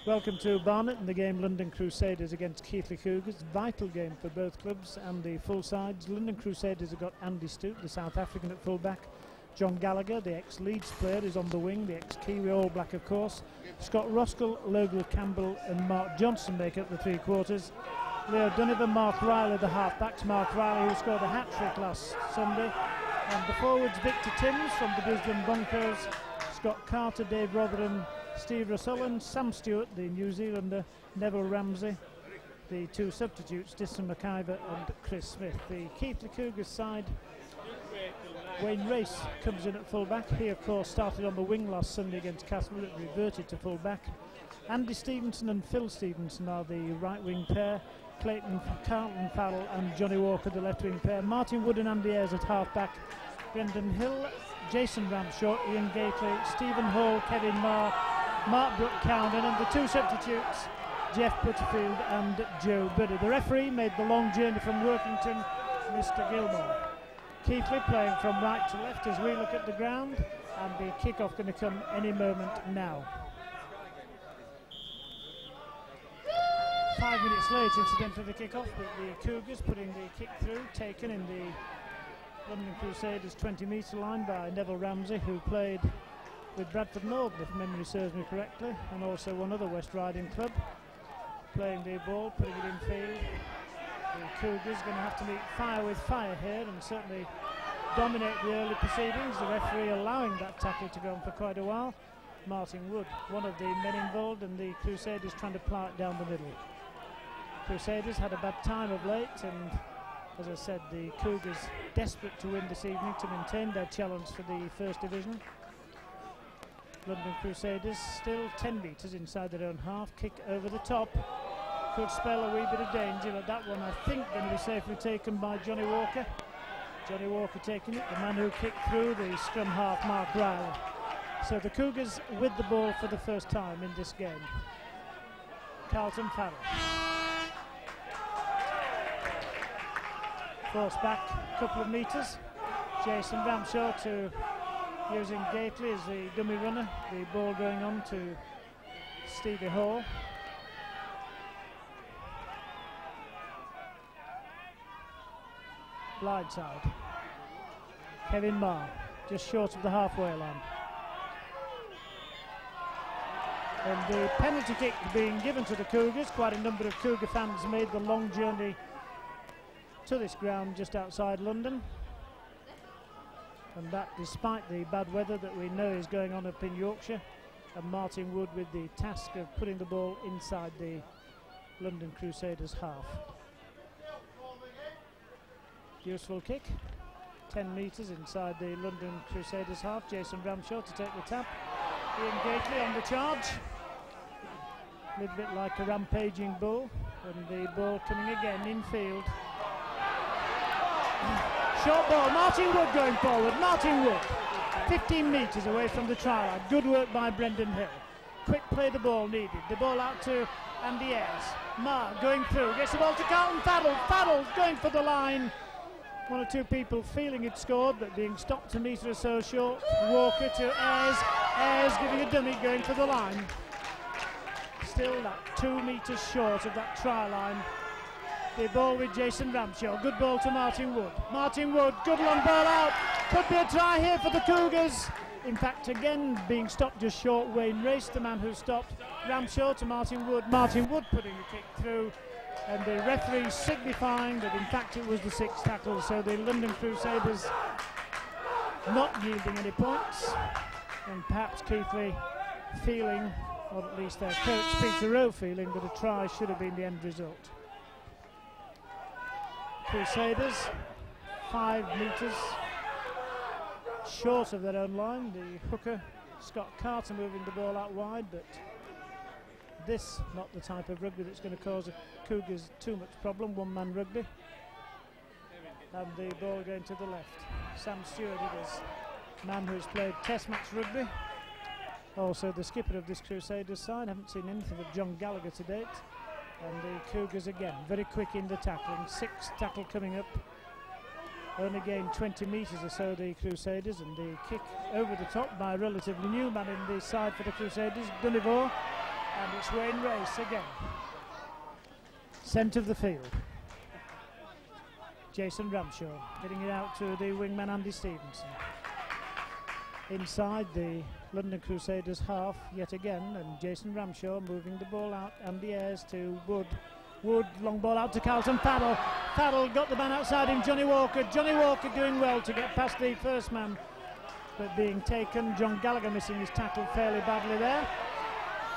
Welcome to Barnet and the game London Crusaders against Keighley Cougars. Vital game for both clubs and the full sides. London Crusaders have got Andy Stute, the South African, at full-back. John Gallagher, the ex-Leeds player, is on the wing, the ex-Kiwi All Black, of course. Scott Roskell, Logan Campbell and Mark Johnson make up the three quarters. Leo Donovan, Mark Riley, the half-backs. Mark Riley, who scored a hat-trick last Sunday. And the forwards, Victor Timms from the Brisbane Broncos, Scott Carter, Dave Rotherham, Steve Russell, Sam Stewart, the New Zealander, Neville Ramsey, the two substitutes, Dyson McIver and Chris Smith. The Keighley Cougars side, Wayne Race comes in at full-back. He, of course, started on the wing last Sunday against Castle, but reverted to full-back. Andy Stevenson and Phil Stevenson are the right-wing pair. Carlton Farrell and Johnny Walker, the left-wing pair. Martin Wood and Andy Ayres at half-back. Brendan Hill, Jason Ramshaw, Ian Gately, Stephen Hall, Kevin Marr, Mark Brooke-Cowden, and the two substitutes, Jeff Butterfield and Joe Buddy. The referee made the long journey from Workington, Mr. Gilmore. Keighley playing from right to left as we look at the ground, and the kick-off going to come any moment now. 5 minutes late, incidentally, the kick-off, with the Cougars putting the kick through, taken in the London Crusaders 20-metre line by Neville Ramsey, who played with Bradford Northern, if memory serves me correctly, and also one other West Riding club. Playing the ball, putting it in field. The Cougars going to have to meet fire with fire here and certainly dominate the early proceedings. The referee allowing that tackle to go on for quite a while. Martin Wood, one of the men involved, and the Crusaders trying to plough it down the middle. Crusaders had a bad time of late, and as I said, the Cougars desperate to win this evening to maintain their challenge for the First Division. London Crusaders still 10 metres inside their own half. Kick over the top. Could spell a wee bit of danger, but that one I think going to be safely taken by Johnny Walker. Johnny Walker taking it, the man who kicked through, the scrum half Mark Riley. So the Cougars with the ball for the first time in this game. Carlton Farrell. Force back a couple of metres. Jason Ramshaw to using Gately as the dummy runner. The ball going on to Stevie Hall. Blind side. Kevin Marr, just short of the halfway line. And the penalty kick being given to the Cougars. Quite a number of Cougar fans made the long journey to this ground just outside London. And that despite the bad weather that we know is going on up in Yorkshire. And Martin Wood with the task of putting the ball inside the London Crusaders half. Useful kick, 10 metres inside the London Crusaders half. Jason Ramshaw to take the tap. Ian Gately on the charge. A little bit like a rampaging bull. And the ball coming again in field. Short ball, Martin Wood going forward. Martin Wood, 15 metres away from the try line. Good work by Brendan Hill. Quick play the ball needed. The ball out to Andy Ayres. Marr going through, gets the ball to Carlton Farrell. Farrell's going for the line. One or two people feeling he'd scored, but being stopped a metre or so short. Walker to Ayres. Ayres giving a dummy, going for the line. Still that 2 metres short of that try line. The ball with Jason Ramshaw. Good ball to Martin Wood. Martin Wood, good long ball out. Could be a try here for the Cougars. In fact, again, being stopped just short. Wayne Race, the man who stopped Ramshaw, to Martin Wood. Martin Wood putting the kick through. And the referee signifying that in fact it was the sixth tackle, so the London Crusaders not yielding any points, and perhaps Keighley feeling, or at least their coach Peter Rowe feeling, that a try should have been the end result. Crusaders 5 metres short of their own line. The hooker Scott Carter moving the ball out wide, but this not the type of rugby that's going to cause the Cougars too much problem. One-man rugby. And the ball going to the left. Sam Stewart, it is a man who's played test match rugby. Also the skipper of this Crusaders side. Haven't seen anything of John Gallagher to date. And the Cougars again very quick in the tackling. Sixth tackle coming up. Only gained 20 metres or so, the Crusaders, and the kick over the top by a relatively new man in the side for the Crusaders, Dunivore. And it's Wayne Race again. Centre of the field. Jason Ramshaw getting it out to the wingman Andy Stevenson. Inside the London Crusaders half yet again, and Jason Ramshaw moving the ball out. Andy Ayres to Wood. Wood, long ball out to Carlton Faddle. Faddle got the man outside him, Johnny Walker. Johnny Walker doing well to get past the first man, but being taken. John Gallagher missing his tackle fairly badly there.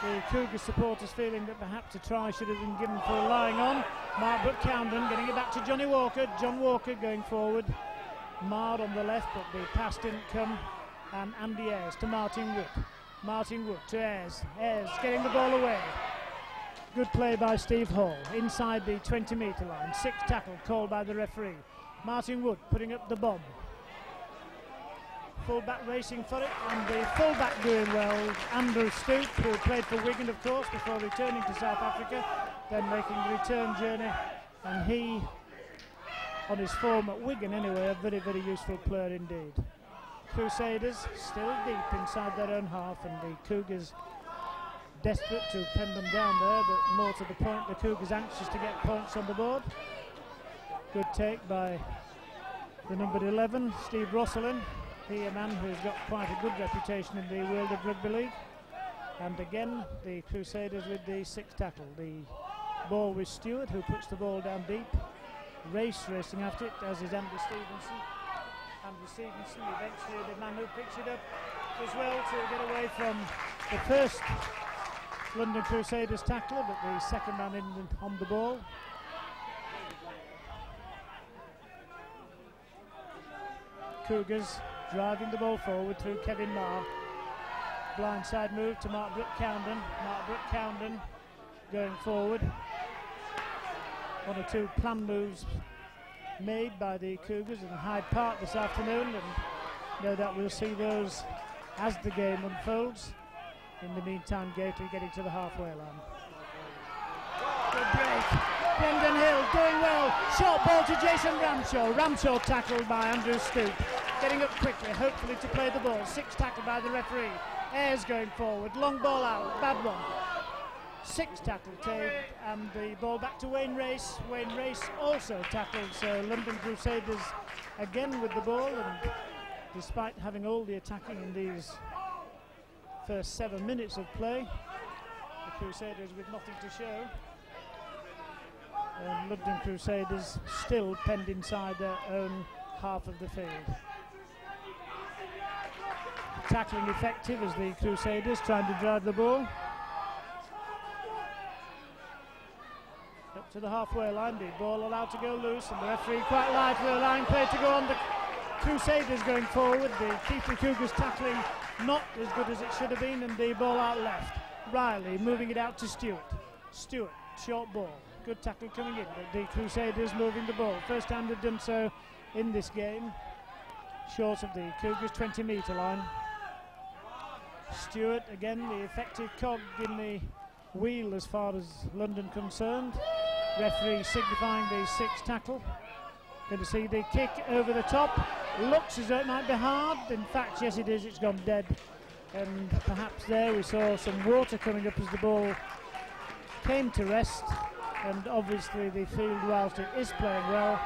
The Cougars supporters feeling that perhaps a try should have been given for lying on. Mark Brooke-Cowden getting it back to Johnny Walker. John Walker going forward. Marred on the left, but the pass didn't come. And Andy Ayres to Martin Wood. Martin Wood to Ayres. Ayres getting the ball away. Good play by Steve Hall. Inside the 20-metre line. 6th tackle called by the referee. Martin Wood putting up the bomb. Full-back racing for it, and the full-back doing well, Andrew Stoup, who played for Wigan, of course, before returning to South Africa, then making the return journey, and he, on his form at Wigan anyway, a very, very useful player indeed. Crusaders still deep inside their own half, and the Cougars desperate to pen them down there, but more to the point, the Cougars anxious to get points on the board. Good take by the number 11, Steve Rosselin. He, a man who's got quite a good reputation in the world of rugby league. And again, the Crusaders with the 6th tackle. The ball with Stewart, who puts the ball down deep. Race racing after it, as is Andy Stevenson. Andy Stevenson, eventually the man who picks it up as well to get away from the first London Crusaders tackler, but the second man on the ball. Cougars driving the ball forward through Kevin Marr. Blindside move to Mark Brooke-Cowden. Mark Brooke-Cowden going forward. 1 or 2 planned moves made by the Cougars in Hyde Park this afternoon, and no doubt we'll see those as the game unfolds. In the meantime, Gately getting to the halfway line. Good break. Brendan Hill doing well. Short ball to Jason Ramshaw. Ramshaw tackled by Andrew Stoup. Getting up quickly, hopefully to play the ball. 6th tackle by the referee. Ayres going forward. Long ball out. Bad one. 6th tackle take, and the ball back to Wayne Race. Wayne Race also tackled. So London Crusaders again with the ball, and despite having all the attacking in these first 7 minutes of play, the Crusaders with nothing to show. And London Crusaders still penned inside their own half of the field. Tackling effective as the Crusaders trying to drive the ball. Up to the halfway line, the ball allowed to go loose, and the referee quite lightly allowing play to go on. The Crusaders going forward, the Keighley Cougars tackling not as good as it should have been, and the ball out left. Riley moving it out to Stewart. Stewart, short ball. Good tackle coming in, but the Crusaders moving the ball. First time they've done so in this game. Short of the Cougars' 20-metre line. Stewart, again, the effective cog in the wheel as far as London concerned. Referee signifying the 6th tackle. Going to see the kick over the top. Looks as though it might be hard. In fact, yes it is, it's gone dead. And perhaps there we saw some water coming up as the ball came to rest. And obviously the field, whilst it is playing well,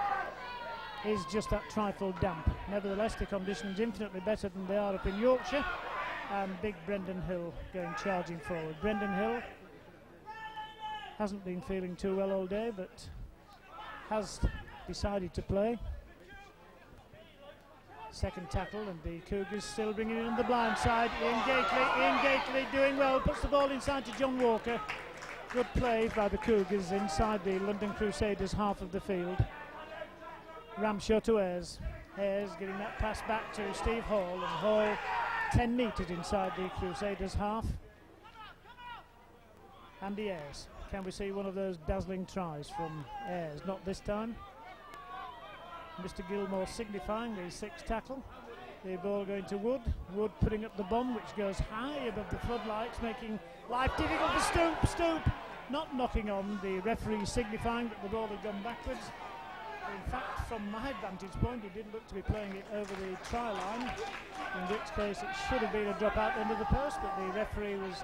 is just that trifle damp. Nevertheless, the conditions infinitely better than they are up in Yorkshire. And big Brendan Hill going charging forward. Brendan Hill hasn't been feeling too well all day, but has decided to play. 2nd tackle, and the Cougars still bringing it in the blind side. Ian Gately doing well, puts the ball inside to John Walker. Good play by the Cougars inside the London Crusaders half of the field. Ramshaw to Ayres. Ayres getting that pass back to Steve Hall, and Hall 10 metres inside the Crusaders half. Andy Ayres. Can we see one of those dazzling tries from Ayres? Not this time. Mr. Gilmore signifying the 6th tackle. The ball going to Wood. Wood putting up the bomb, which goes high above the floodlights, making life difficult for Stoup. Stoup not knocking on. The referee signifying that the ball had gone backwards. In fact, from my vantage point, he didn't look to be playing it over the try line, in which case it should have been a drop out under the post, but the referee was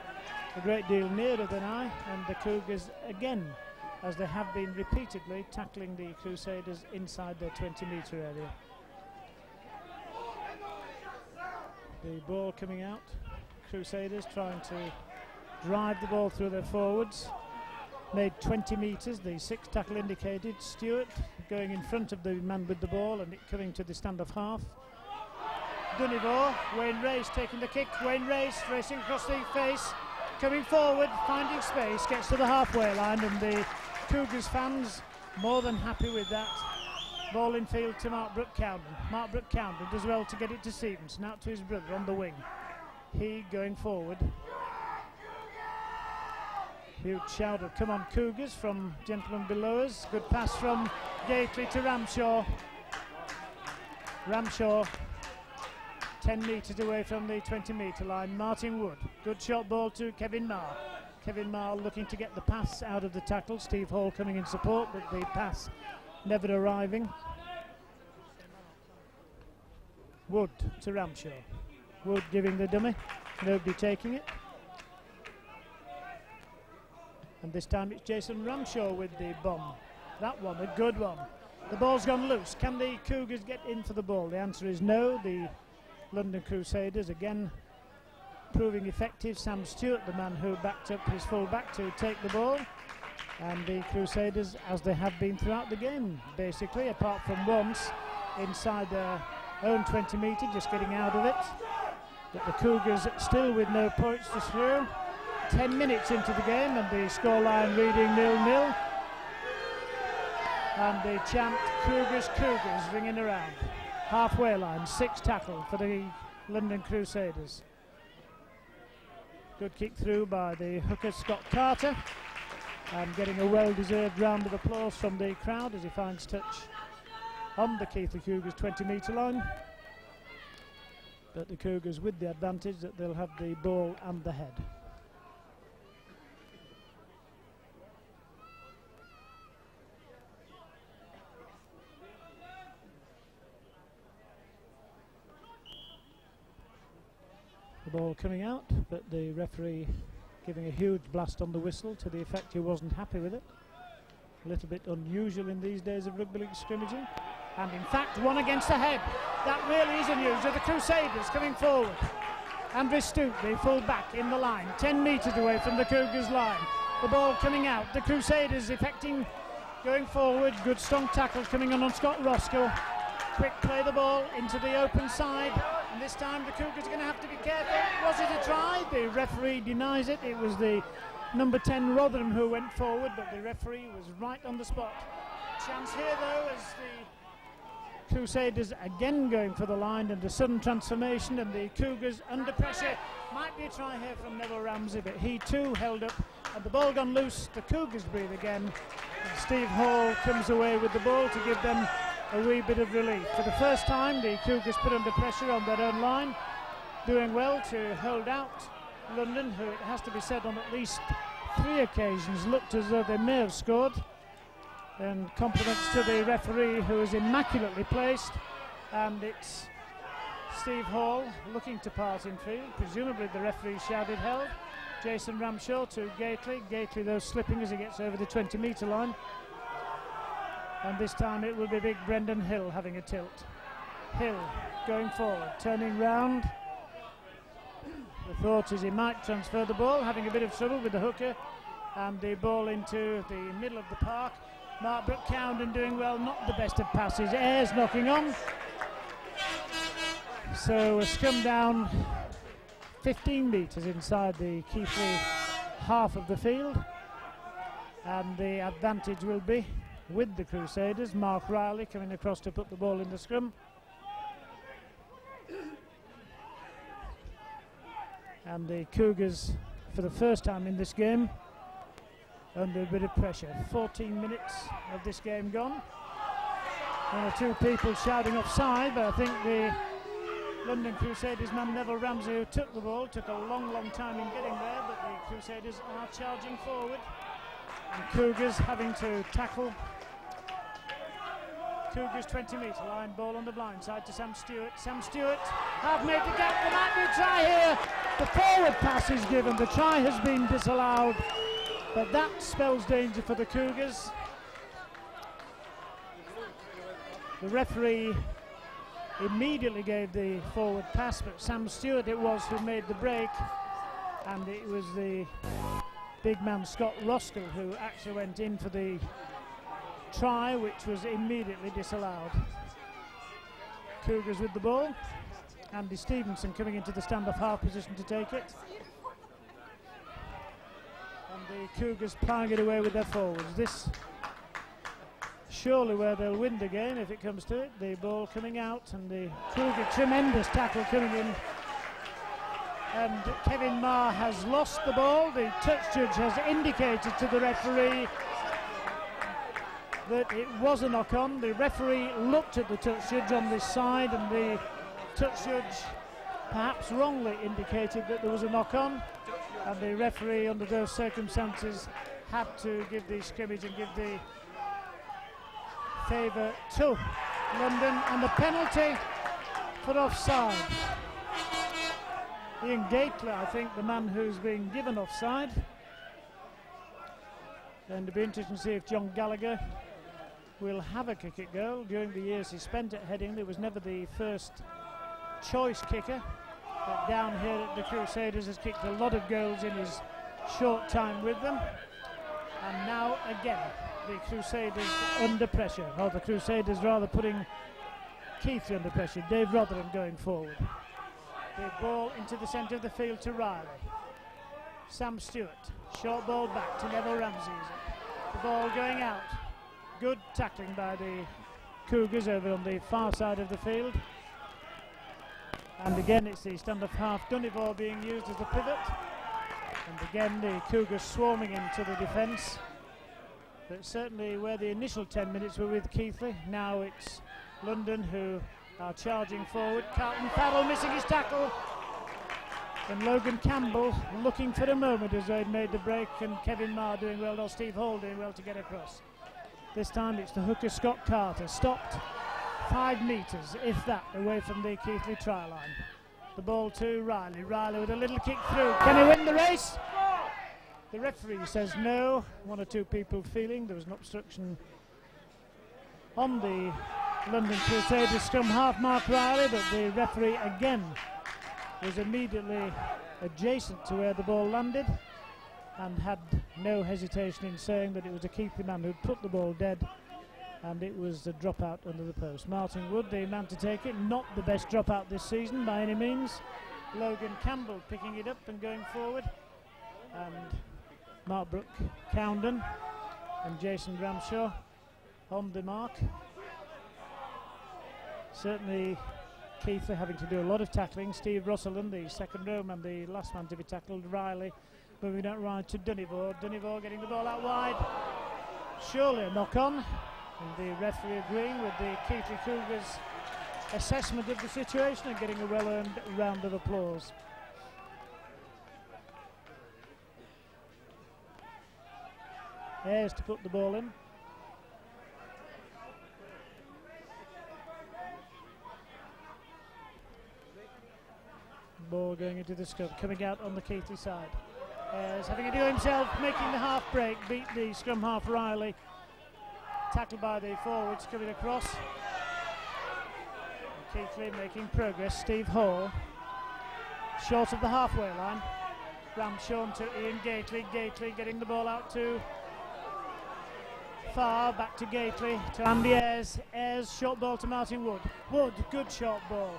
a great deal nearer than I, and the Cougars again, as they have been repeatedly, tackling the Crusaders inside their 20-metre area. The ball coming out, Crusaders trying to drive the ball through their forwards. Made 20 metres, the 6th tackle indicated. Stewart going in front of the man with the ball and it coming to the stand-off half. Dunivor, Wayne Race taking the kick. Wayne Race racing across the face, coming forward, finding space, gets to the halfway line, and the Cougars fans more than happy with that. Ball in field to Mark Brooke-Cowden. Mark Brooke-Cowden does well to get it to Stevenson, out to his brother on the wing. He going forward. Huge shout of "come on Cougars" from gentlemen below us. Good pass from Gately to Ramshaw. Ramshaw 10 metres away from the 20-metre line. Martin Wood, good shot ball to Kevin Marr. Kevin Marr looking to get the pass out of the tackle. Steve Hall coming in support, but the pass never arriving. Wood to Ramshaw. Wood giving the dummy, nobody taking it. And this time it's Jason Ramshaw with the bomb. That one, a good one. The ball's gone loose. Can the Cougars get in for the ball? The answer is no. The London Crusaders again proving effective. Sam Stewart, the man who backed up his full-back to take the ball. And the Crusaders, as they have been throughout the game, basically, apart from once inside their own 20-metre, just getting out of it. But the Cougars still with no points to throw. 10 minutes into the game and the scoreline reading 0-0. And the chant "Cougars, Cougars" ringing around. Halfway line, 6 tackle for the London Crusaders. Good kick through by the hooker Scott Carter, and getting a well-deserved round of applause from the crowd as he finds touch on the Keighley Cougars 20-metre line. But the Cougars with the advantage that they'll have the ball and the head. The ball coming out, but the referee giving a huge blast on the whistle to the effect he wasn't happy with it. A little bit unusual in these days of rugby league scrimmaging. And in fact, one against the head. That really is unusual. The Crusaders coming forward. Andrew Stute, the full back in the line, 10 metres away from the Cougars line. The ball coming out. The Crusaders effecting going forward. Good strong tackle coming on Scott Roscoe. Quick play the ball into the open side. And this time the Cougars are going to have to be careful. Was it a try? The referee denies it. It was the number 10 Rotherham who went forward, but the referee was right on the spot. Chance here though as the Crusaders again going for the line, and a sudden transformation, and the Cougars under pressure. Might be a try here from Neville Ramsey, but he too held up, and the ball gone loose. The Cougars breathe again, and Steve Hall comes away with the ball to give them a wee bit of relief. For the first time, the Cougars put under pressure on their own line, doing well to hold out London, who, it has to be said, on at least 3 occasions looked as though they may have scored. And compliments to the referee, who is immaculately placed, and it's Steve Hall looking to part in field. Presumably the referee shouted held. Jason Ramshaw to Gately. Gately though slipping as he gets over the 20-metre line. And this time it will be big Brendan Hill having a tilt. Hill going forward, turning round. The thought is he might transfer the ball, having a bit of trouble with the hooker, and the ball into the middle of the park. Mark Brooke-Cowden doing well, not the best of passes. Ayres knocking on. So a scrum down 15 metres inside the Keighley half of the field, and the advantage will be with the Crusaders. Mark Riley coming across to put the ball in the scrum. And the Cougars, for the first time in this game, under a bit of pressure. 14 minutes of this game gone. One or two people shouting offside, but I think the London Crusaders man Neville Ramsey, who took the ball, took a long time in getting there, but the Crusaders are charging forward. And Cougars having to tackle Cougars 20-metre line, ball on the blind side to Sam Stewart. Sam Stewart have made the gap. There might be a try here. The forward pass is given. The try has been disallowed, but that spells danger for the Cougars. The referee immediately gave the forward pass, but Sam Stewart it was who made the break, and it was the big man Scott Roskell who actually went in for the try, which was immediately disallowed. Cougars with the ball. Andy Stevenson coming into the stand-off half position to take it. And the Cougars plying it away with their forwards. This surely where they'll win the game if it comes to it. The ball coming out and the Cougar tremendous tackle coming in. And Kevin Marr has lost the ball. The touch judge has indicated to the referee that it was a knock-on. The referee looked at the touch judge on this side, and the touch judge perhaps wrongly indicated that there was a knock-on, and the referee under those circumstances had to give the scrimmage and give the favour to London, and the penalty for offside. Ian Gately, I think, the man who's been given offside. Going to be interesting to see if John Gallagher will have a kick at goal. During the years he spent at Headingley, was never the first choice kicker, but down here at the Crusaders has kicked a lot of goals in his short time with them. And now again the Crusaders under pressure, or the Crusaders rather putting Keighley under pressure. Dave Rotherham going forward. The ball into the centre of the field to Riley. Sam Stewart, short ball back to Neville Ramsey. The ball going out. Good tackling by the Cougars over on the far side of the field. And again it's the stand-up half Donegal being used as the pivot. And again the Cougars swarming into the defence. But certainly where the initial 10 minutes were with Keighley, now it's London who are charging forward. Carlton Farrell missing his tackle. And Logan Campbell looking for a moment as they'd made the break, and Kevin Marr doing well, or Steve Hall doing well to get across. This time it's the hooker Scott Carter, stopped 5 metres, if that, away from the Keighley try line. The ball to Riley. Riley with a little kick through. Can he win the race? The referee says no. One or two people feeling there was an obstruction on the London Crusaders scrum half, Mark Riley, but the referee again was immediately adjacent to where the ball landed and had no hesitation in saying that it was a Keighley man who put the ball dead, and it was a dropout under the post. Martin Wood, the man to take it, not the best dropout this season by any means. Logan Campbell picking it up and going forward, and Mark Brooke Cowden and Jason Ramshaw on the mark. Certainly Keighley having to do a lot of tackling. Steve Rosalind, the second row man, the last man to be tackled. Riley moving out right to Donegal. Donegal getting the ball out wide. Surely a knock-on. And the referee agreeing with the Keighley Cougars assessment of the situation and getting a well-earned round of applause. Ayres to put the ball in. Ball going into the scrum, coming out on the Keighley side. Ayres having a do himself, making the half break, beat the scrum half Riley. Tackled by the forwards, coming across. And Keighley making progress. Steve Hall, short of the halfway line. Ramshaw to Ian Gately. Gately getting the ball out to far, back to Gately, to Andy Ayres. Ayres, short ball to Martin Wood. Wood, good short ball.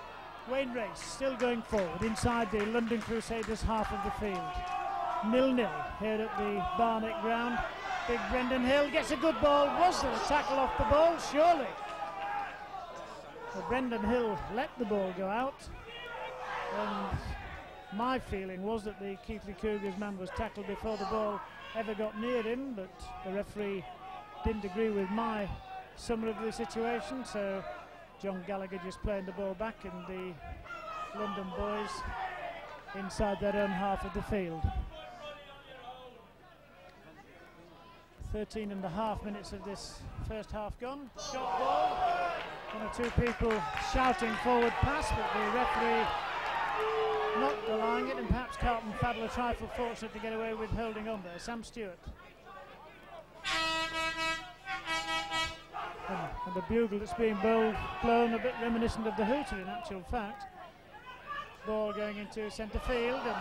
Wayne Race still going forward inside the London Crusaders half of the field. 0-0 here at the Barnet ground. Big Brendan Hill gets a good ball. Was there a tackle off the ball? Surely. Well, Brendan Hill let the ball go out. And my feeling was that the Keighley Cougars man was tackled before the ball ever got near him, but the referee didn't agree with my summary of the situation, so John Gallagher just playing the ball back, and the London boys inside their own half of the field. 13.5 minutes of this first half gone. Shot ball. One or two people shouting forward pass, but the referee not allowing it, and perhaps Carlton Faddle a trifle fortunate to get away with holding on there. Sam Stewart. And the bugle that's being blown a bit reminiscent of the hooter in actual fact. Ball going into centre field, and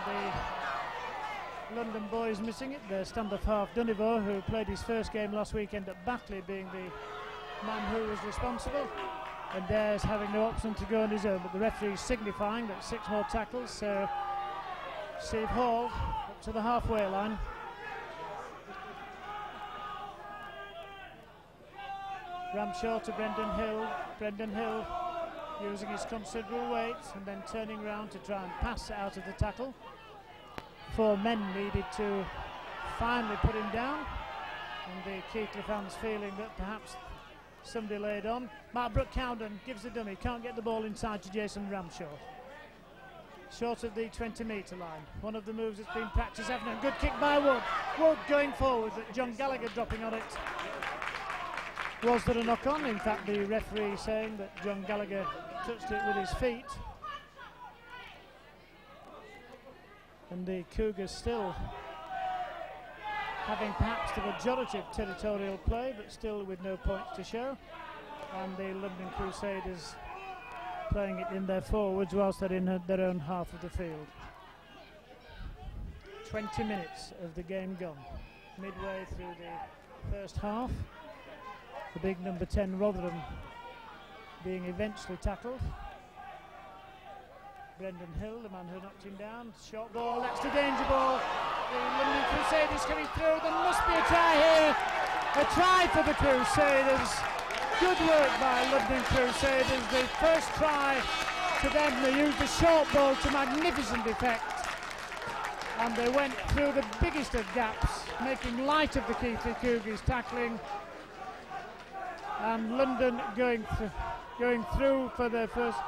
the London boys missing it. Their stand-off half Dunivor, who played his first game last weekend at Batley, being the man who was responsible. And Dare's having no option to go on his own, but the referee's signifying that 6 more tackles, so Steve Hall up to the halfway line. Ramshaw to Brendan Hill. Brendan Hill using his considerable weight and then turning round to try and pass out of the tackle. 4 men needed to finally put him down, and the Keighley fans feeling that perhaps somebody laid on. Mark Brooke-Cowden gives the dummy, can't get the ball inside to Jason Ramshaw. Short of the 20-metre line. One of the moves that's been practised, haven't it? Good kick by Wood. Wood going forward, but John Gallagher dropping on it. Was there a knock-on? In fact, the referee saying that John Gallagher touched it with his feet. And the Cougars still having perhaps the majority of territorial play, but still with no points to show. And the London Crusaders playing it in their forwards whilst they're in their own half of the field. 20 minutes of the game gone. Midway through the first half. The big number 10 Rotherham being eventually tackled. Brendan Hill, the man who knocked him down. Short ball, that's the danger ball. The London Crusaders coming through. There must be a try here. A try for the Crusaders. Good work by London Crusaders. The first try to them. They used the short ball to magnificent effect. And they went through the biggest of gaps, making light of the Keighley Cougars tackling. And London going through for their first.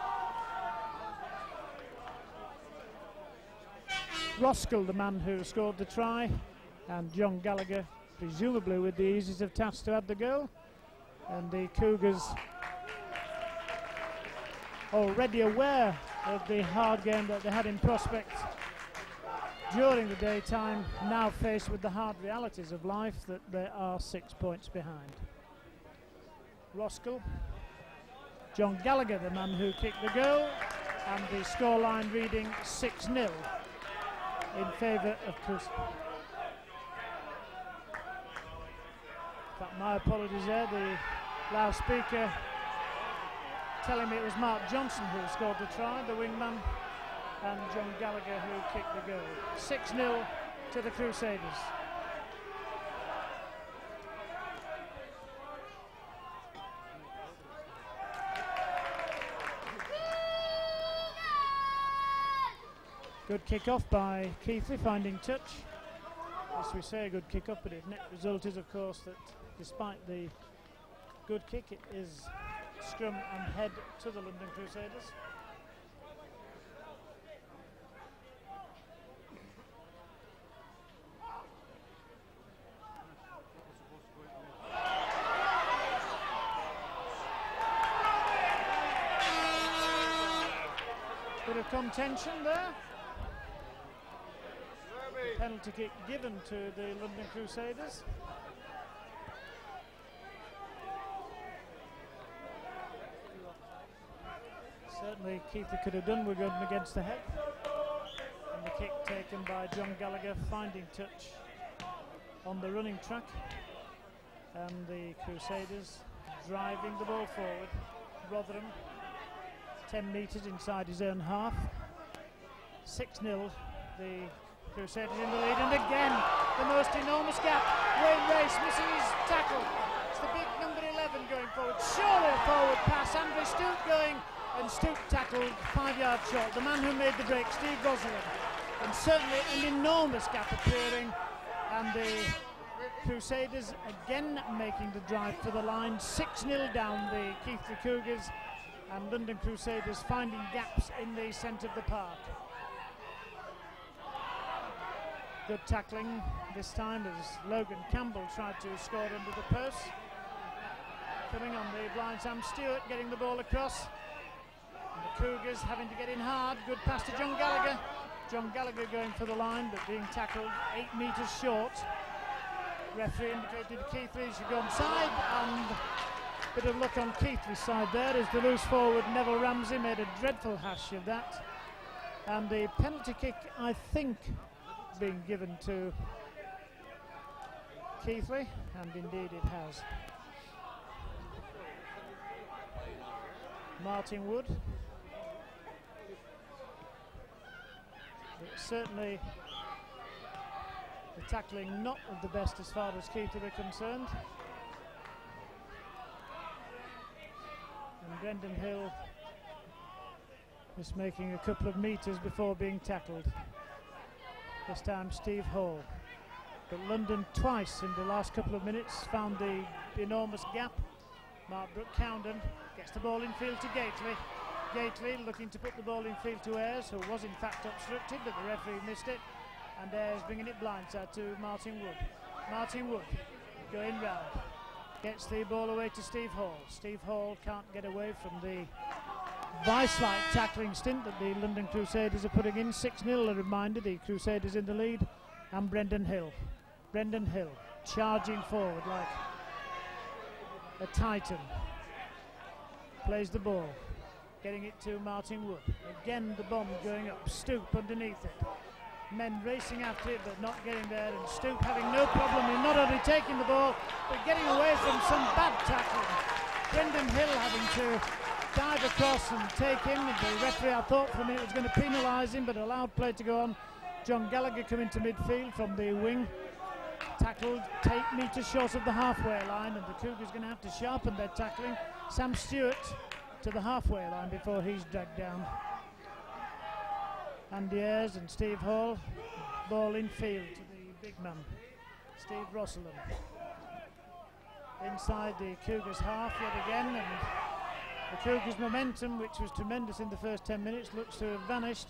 Roskell, the man who scored the try, and John Gallagher, presumably with the easiest of tasks to add the goal. And the Cougars, already aware of the hard game that they had in prospect during the daytime, now faced with the hard realities of life that they are 6 points behind. Roskell, John Gallagher, the man who kicked the goal, and the scoreline reading 6-0 in favour of Chris. In fact, my apologies there, the loudspeaker telling me it was Mark Johnson who scored the try, the wingman, and John Gallagher who kicked the goal. 6-0 to the Crusaders. Good kick-off by Keighley, finding touch. As we say, a good kick-off, but the net result is, of course, that despite the good kick, it is scrum and head to the London Crusaders. Bit of contention there. Penalty kick given to the London Crusaders. Certainly Keighley could have done with going against the head. And the kick taken by John Gallagher, finding touch on the running track. And the Crusaders driving the ball forward. Rotherham 10 metres inside his own half. 6-0. The Crusaders in the lead, and again the most enormous gap. Wayne Race missing his tackle. It's the big number 11 going forward. Surely a forward pass. Andrew Stoop going, and Stoop tackled 5-yard short. The man who made the break, Steve Gosling. And certainly an enormous gap appearing, and the Crusaders again making the drive for the line. 6-0 down the Keighley Cougars, and London Crusaders finding gaps in the centre of the park. Good tackling this time as Logan Campbell tried to score under the post. coming on the blind. Sam Stewart getting the ball across. And the Cougars having to get in hard. Good pass to John Gallagher. John Gallagher going for the line, but being tackled 8 metres short. Referee indicated to Keighley he should go onside, and a bit of luck on Keighley's side there as the loose forward Neville Ramsey made a dreadful hash of that. And the penalty kick, I think, being given to Keighley, and indeed it has. Martin Wood. But certainly the tackling not of the best as far as Keighley are concerned. And Brendan Hill is making a couple of metres before being tackled. This time Steve Hall. But London twice in the last couple of minutes found the enormous gap. Mark Brooke-Cowden gets the ball in field to Gately. Gately looking to put the ball in field to Ayres, who was in fact obstructed, but the referee missed it. And Ayres bringing it blindside to Martin Wood. Martin Wood going round. Gets the ball away to Steve Hall. Steve Hall can't get away from the vice-like tackling stint that the London Crusaders are putting in. 6-0, a reminder, the Crusaders in the lead. And Brendan Hill. Brendan Hill charging forward like a titan. Plays the ball. Getting it to Martin Wood. Again the bomb going up. Stoop underneath it. Men racing after it but not getting there, and Stoop having no problem in not only taking the ball but getting away from some bad tackling. Brendan Hill having to dive across and take him. The referee, I thought for a minute, was going to penalise him, but allowed play to go on. John Gallagher coming to midfield from the wing. Tackled 8 metres short of the halfway line, and the Cougars going to have to sharpen their tackling. Sam Stewart to the halfway line before he's dragged down. Andy Ayres and Steve Hall. Ball in field to the big man, Steve Rosseland. Inside the Cougars half yet again, and the Cougars momentum, which was tremendous in the first 10 minutes, looks to have vanished.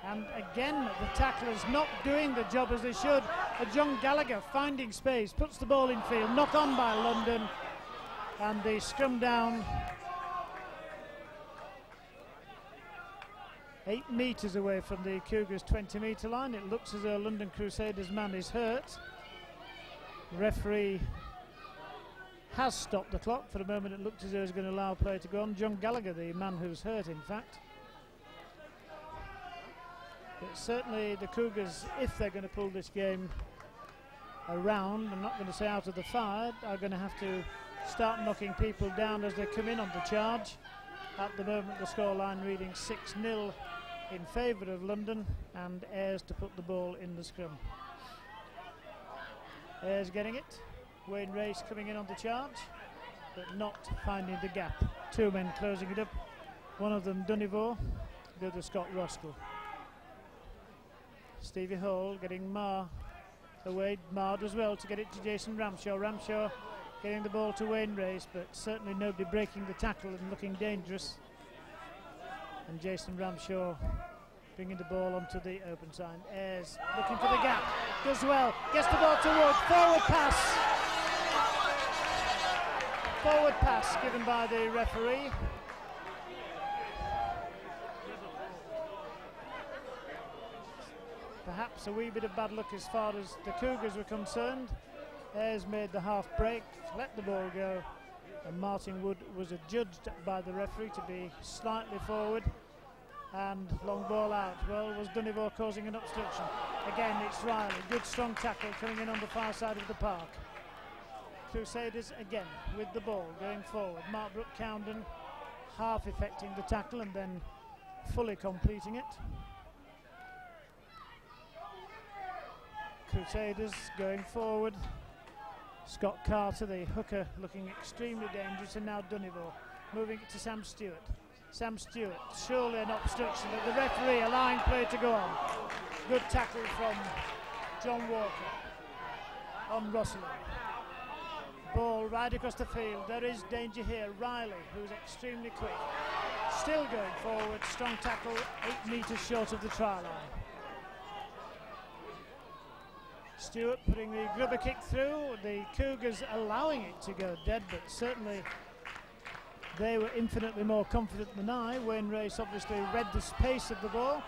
And again the tacklers not doing the job as they should. John Gallagher finding space, puts the ball in field, knock on by London, and the scrum down 8 metres away from the Cougars 20-metre line. It looks as though London Crusaders man is hurt. The referee has stopped the clock. For a moment it looked as though he was going to allow play to go on. John Gallagher, the man who's hurt in fact. But certainly the Cougars, if they're going to pull this game around, I'm not going to say out of the fire, are going to have to start knocking people down as they come in on the charge. At the moment the scoreline reading 6-0 in favour of London, and Ayres to put the ball in the scrum. Ayres getting it. Wayne Race coming in on the charge, but not finding the gap. 2 men closing it up. One of them Dunivore, the other Scott Roskell. Stevie Hall getting Marr away, marred as well to get it to Jason Ramshaw. Ramshaw getting the ball to Wayne Race, but certainly nobody breaking the tackle and looking dangerous. And Jason Ramshaw bringing the ball onto the open side. Ayres looking for the gap, does well, gets the ball to Wood, forward pass given by the referee. Perhaps a wee bit of bad luck as far as the Cougars were concerned. Ayres made the half break, let the ball go, and Martin Wood was adjudged by the referee to be slightly forward, and long ball out. Well, was Dunivore causing an obstruction? Again, it's Riley. Good strong tackle coming in on the far side of the park. Crusaders again with the ball going forward. Mark Brooke-Cowden half effecting the tackle and then fully completing it. Crusaders going forward. Scott Carter, the hooker, looking extremely dangerous, and now Dunivore moving it to Sam Stewart. Sam Stewart, surely an obstruction, but the referee allowing play to go on. Good tackle from John Walker on Rosseland. Ball right across the field. There is danger here. Riley, who's extremely quick, still going forward. Strong tackle, 8 metres short of the try line. Stewart putting the grubber kick through, the Cougars allowing it to go dead, but certainly they were infinitely more confident than I. Wayne Race obviously read the pace of the ball,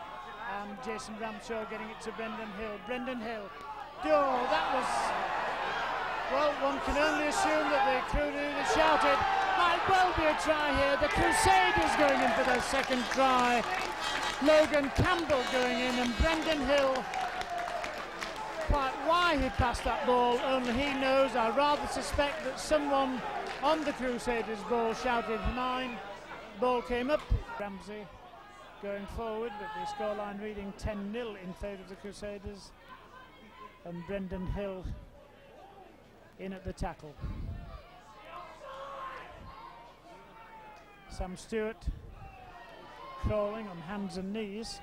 and Jason Ramshaw getting it to Brendan Hill. Brendan Hill, oh, that was, well, one can only assume that the crew that shouted, might well be a try here. The Crusaders going in for their second try. Logan Campbell going in, and Brendan Hill, quite why he passed that ball, only he knows. I rather suspect that someone on the Crusaders' ball shouted mine. Ball came up. Ramsey going forward, with the scoreline reading 10-0 in favour of the Crusaders, and Brendan Hill in at the tackle. Sam Stewart crawling on hands and knees.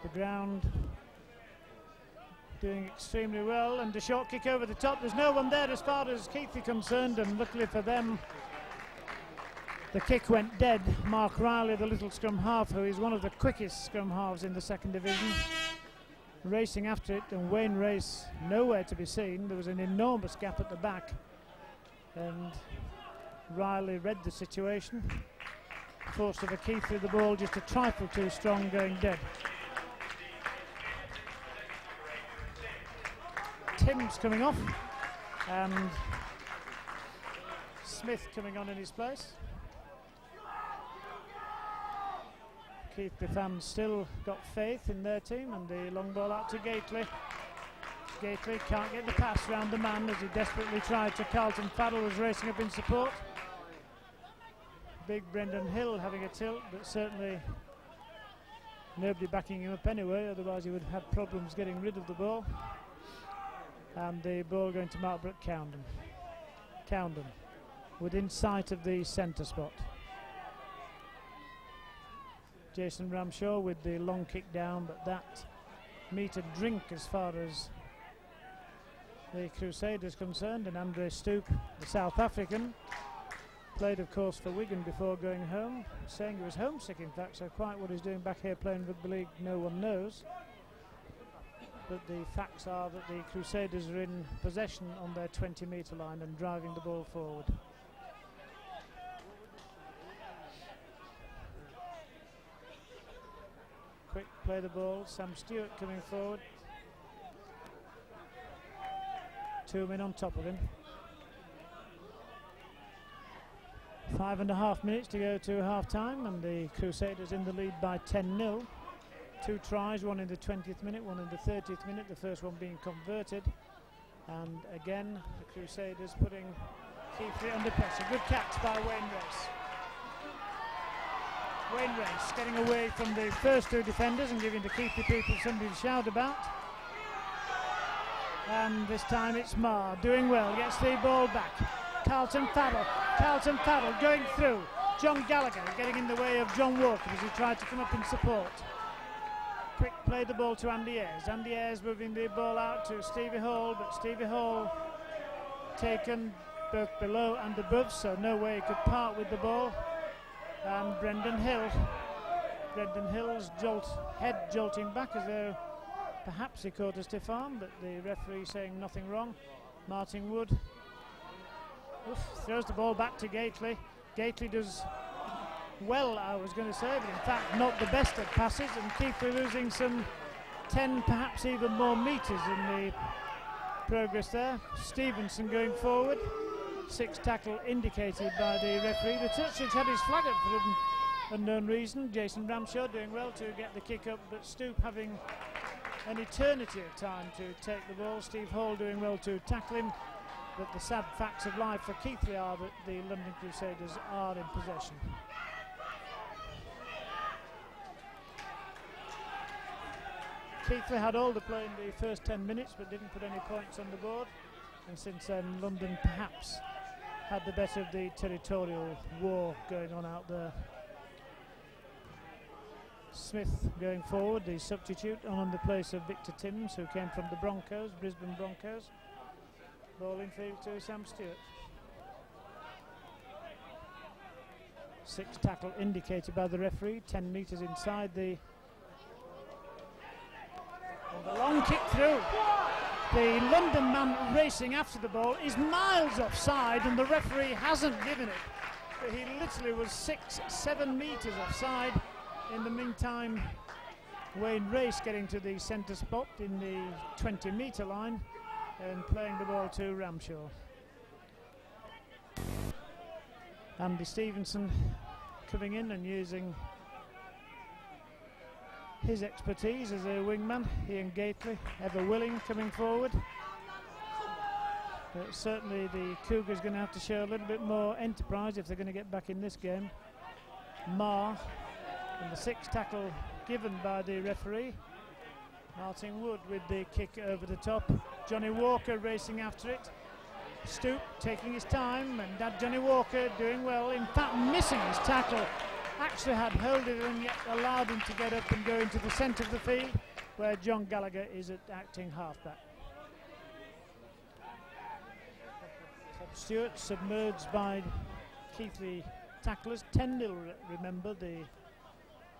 The ground doing extremely well, and a short kick over the top. There's no one there as far as Keighley concerned, and luckily for them the kick went dead. Mark Riley, the little scrum half, who is one of the quickest scrum halves in the second division, racing after it, and Wayne Race nowhere to be seen. There was an enormous gap at the back, and Riley read the situation, forced over Keighley the ball just a trifle too strong, going dead. Tim's coming off, and Smith coming on in his place. Keighley fans still got faith in their team, and the long ball out to Gately. Gately can't get the pass round the man as he desperately tried to. Carlton Faddle was racing up in support. Big Brendan Hill having a tilt, but certainly nobody backing him up anyway, otherwise he would have had problems getting rid of the ball. And the ball going to Mark Brook Cowden. Cowden within sight of the centre spot. Jason Ramshaw with the long kick down, but that meat and drink as far as the Crusaders concerned. And Andre Stoop, the South African, played of course for Wigan before going home, saying he was homesick in fact, so quite what he's doing back here playing rugby league no one knows. But the facts are that the Crusaders are in possession on their 20-metre line and driving the ball forward. Quick play the ball, Sam Stewart coming forward. 2 men on top of him. 5.5 minutes to go to half time, and the Crusaders in the lead by 10-0. 2 tries, one in the 20th minute, one in the 30th minute, the first one being converted. And again, the Crusaders putting Keighley under pressure. Good catch by Wayne Race. Wayne Race getting away from the first 2 defenders and giving the Keighley people something to shout about. And this time it's Marr doing well, gets the ball back. Carlton Faddle going through. John Gallagher getting in the way of John Walker as he tried to come up in support. Quick play the ball to Andy Ayres. Andy Ayres moving the ball out to Stevie Hall, but Stevie Hall taken both below and above, so no way he could part with the ball. And Brendan Hill's head jolting back as though perhaps he caught a stiff arm, but the referee saying nothing wrong. Martin Wood throws the ball back to Gately. Gately does well, I was going to say, but in fact not the best at passes, and Keighley losing some 10, perhaps even more metres in the progress there. Stevenson going forward. 6 tackle indicated by the referee. The Touchage had his flag up for an unknown reason. Jason Ramshaw doing well to get the kick up, but Stoop having an eternity of time to take the ball. Steve Hall doing well to tackle him, but the sad facts of life for Keighley are that the London Crusaders are in possession. Keighley had all the play in the first 10 minutes but didn't put any points on the board, and since then London perhaps had the better of the territorial war going on out there. Smith going forward, the substitute, on the place of Victor Timms, who came from the Broncos, Brisbane Broncos. Ball in field to Sam Stewart. 6 tackle indicated by the referee, 10 metres inside the... And the long kick through. The London man racing after the ball is miles offside, and the referee hasn't given it. But he literally was 6-7 metres offside. In the meantime, Wayne Race getting to the centre spot in the 20-metre line and playing the ball to Ramshaw. Andy Stevenson coming in and using his expertise as a wingman. Ian Gately, ever willing, coming forward. But certainly the Cougars going to have to show a little bit more enterprise if they're going to get back in this game. Marr, and the 6th tackle given by the referee. Martin Wood with the kick over the top. Johnny Walker racing after it. Stoop taking his time, and that Johnny Walker doing well, in fact missing his tackle. Actually had hold of him, yet allowed him to get up and go into the centre of the field, where John Gallagher is at acting halfback. Stewart submerged by Keighley tacklers. 10-0, remember, the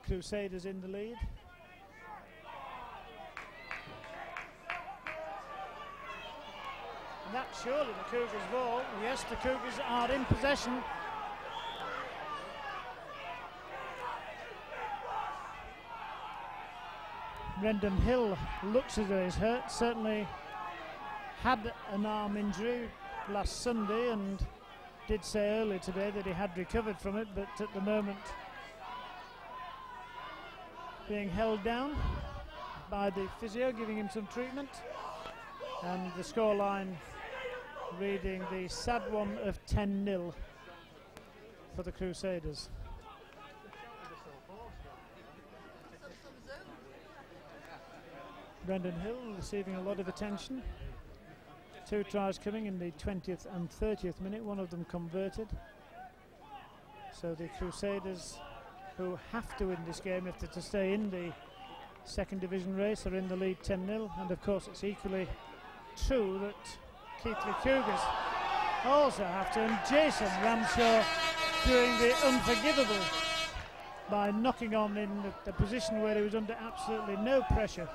Crusaders in the lead. And that's surely the Cougars' ball. Yes, the Cougars are in possession. Brendan Hill looks as though he's hurt. Certainly had an arm injury last Sunday and did say earlier today that he had recovered from it, but at the moment being held down by the physio, giving him some treatment. And the scoreline reading the sad one of 10-0 for the Crusaders. Brendan Hill receiving a lot of attention. 2 tries coming in the 20th and 30th minute, one of them converted. So the Crusaders, who have to win this game if they're to stay in the second division race, are in the lead 10-0. And of course it's equally true that Keighley Cougars also have to, and Jason Ramshaw doing the unforgivable by knocking on in the position where he was under absolutely no pressure.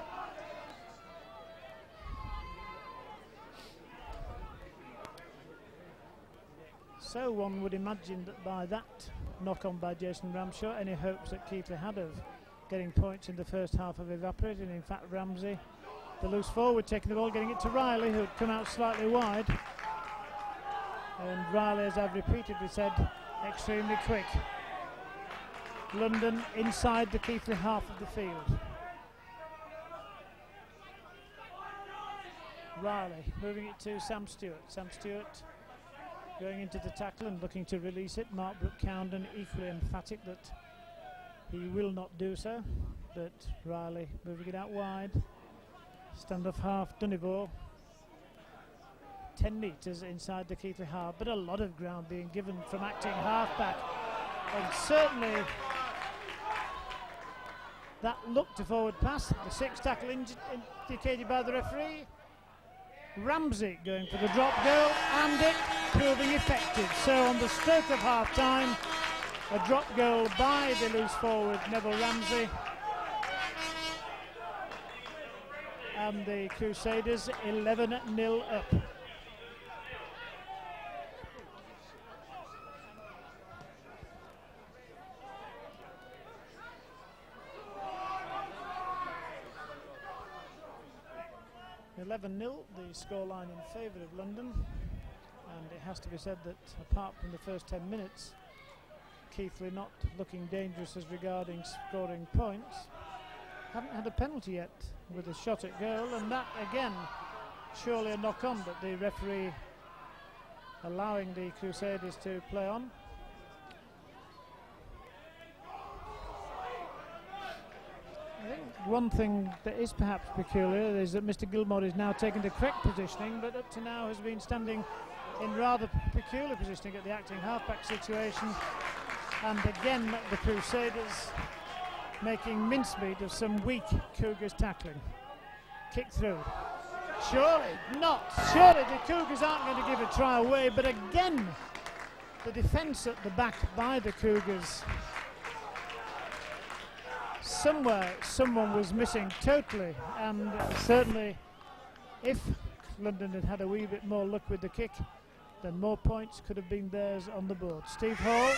So one would imagine that by that knock-on by Jason Ramshaw, any hopes that Keighley had of getting points in the first half have evaporated. In fact, Ramsey, the loose forward, taking the ball, getting it to Riley, who had come out slightly wide. And Riley, as I've repeatedly said, extremely quick. London inside the Keighley half of the field. Riley moving it to Sam Stewart. Sam Stewart going into the tackle and looking to release it. Mark Brooke-Cowden equally emphatic that he will not do so, but Riley moving it out wide. Stand-off half, Donegal. 10 metres inside the Keighley half, but a lot of ground being given from acting halfback. And certainly that looked a forward pass. The 6th tackle indicated by the referee. Ramsey going for the drop goal, and it proving effective. So on the stroke of half time, a drop goal by the loose forward Neville Ramsey, and the Crusaders 11-0 up. The scoreline in favour of London, and it has to be said that apart from the first 10 minutes, Keighley not looking dangerous as regarding scoring points. Haven't had a penalty yet with a shot at goal, and that again surely a knock-on, but the referee allowing the Crusaders to play on. I think one thing that is perhaps peculiar is that Mr. Gilmore is now taking the correct positioning, but up to now has been standing in rather peculiar positioning at the acting halfback situation. And again, the Crusaders making mincemeat of some weak Cougars tackling. Kick through. Surely not. Surely the Cougars aren't going to give a try away, but again, the defence at the back by the Cougars. Somewhere someone was missing totally, and certainly if London had had a wee bit more luck with the kick, then more points could have been theirs on the board. Steve Hall,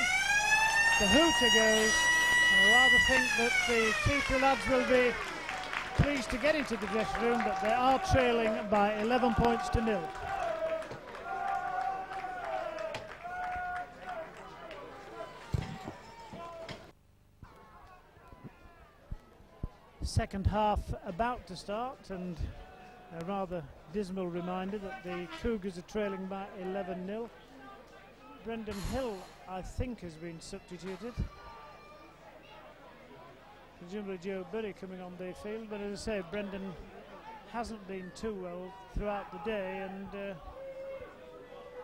the hooter goes, and I rather think that the Keighley lads will be pleased to get into the dressing room, but they are trailing by 11 points to 0. Second half about to start, and a rather dismal reminder that the Cougars are trailing by 11-0. Brendan Hill, I think, has been substituted. Presumably Joe Burry coming on the field, but as I say, Brendan hasn't been too well throughout the day, and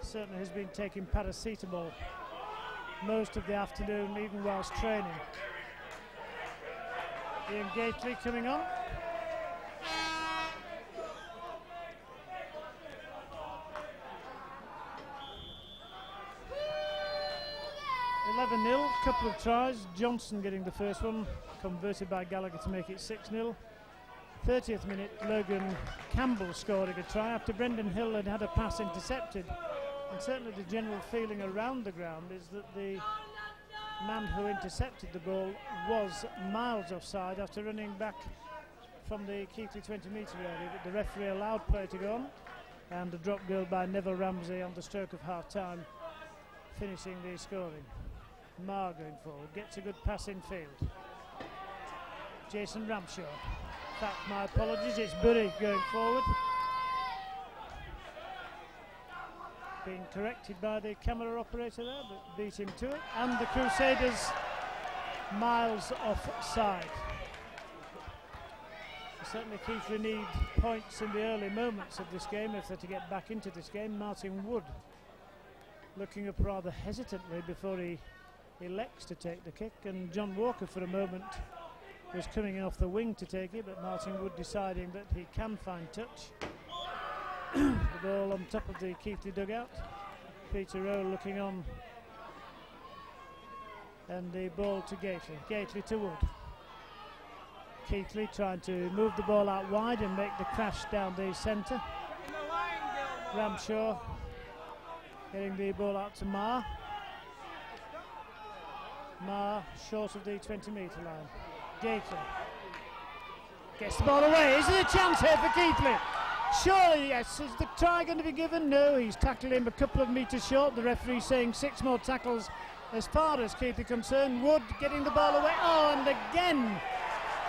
certainly has been taking paracetamol most of the afternoon, even whilst training. Ian Gately coming on. Couple of tries. Johnson getting the first one, converted by Gallagher to make it 6-0. 30th minute, Logan Campbell scoring a try after Brendan Hill had had a pass intercepted. And certainly the general feeling around the ground is that the man who intercepted the ball was miles offside after running back from the Keighley 20-metre area, but the referee allowed play to go on, and a drop goal by Neville Ramsey on the stroke of half-time, finishing the scoring. Marr going forward, gets a good pass in field. Jason Ramshaw. In fact, my apologies, it's Burry going forward. Being corrected by the camera operator there, but beat him to it. And the Crusaders miles offside. Certainly Keighley need points in the early moments of this game if they're to get back into this game. Martin Wood looking up rather hesitantly before he elects to take the kick, and John Walker for a moment was coming in off the wing to take it, but Martin Wood deciding that he can find touch. The ball on top of the Keighley dugout. Peter Rowe looking on, and the ball to Gately. Gately to Wood. Keighley trying to move the ball out wide and make the crash down the centre. Ramshaw getting the ball out to Marr. Marr short of the 20-metre line. Gately gets the ball away. Is there a chance here for Keighley? Surely, yes. Is the try going to be given? No, he's tackled him a couple of metres short. The referee saying 6 more tackles as far as Keighley concerned. Wood getting the ball away. Oh, and again,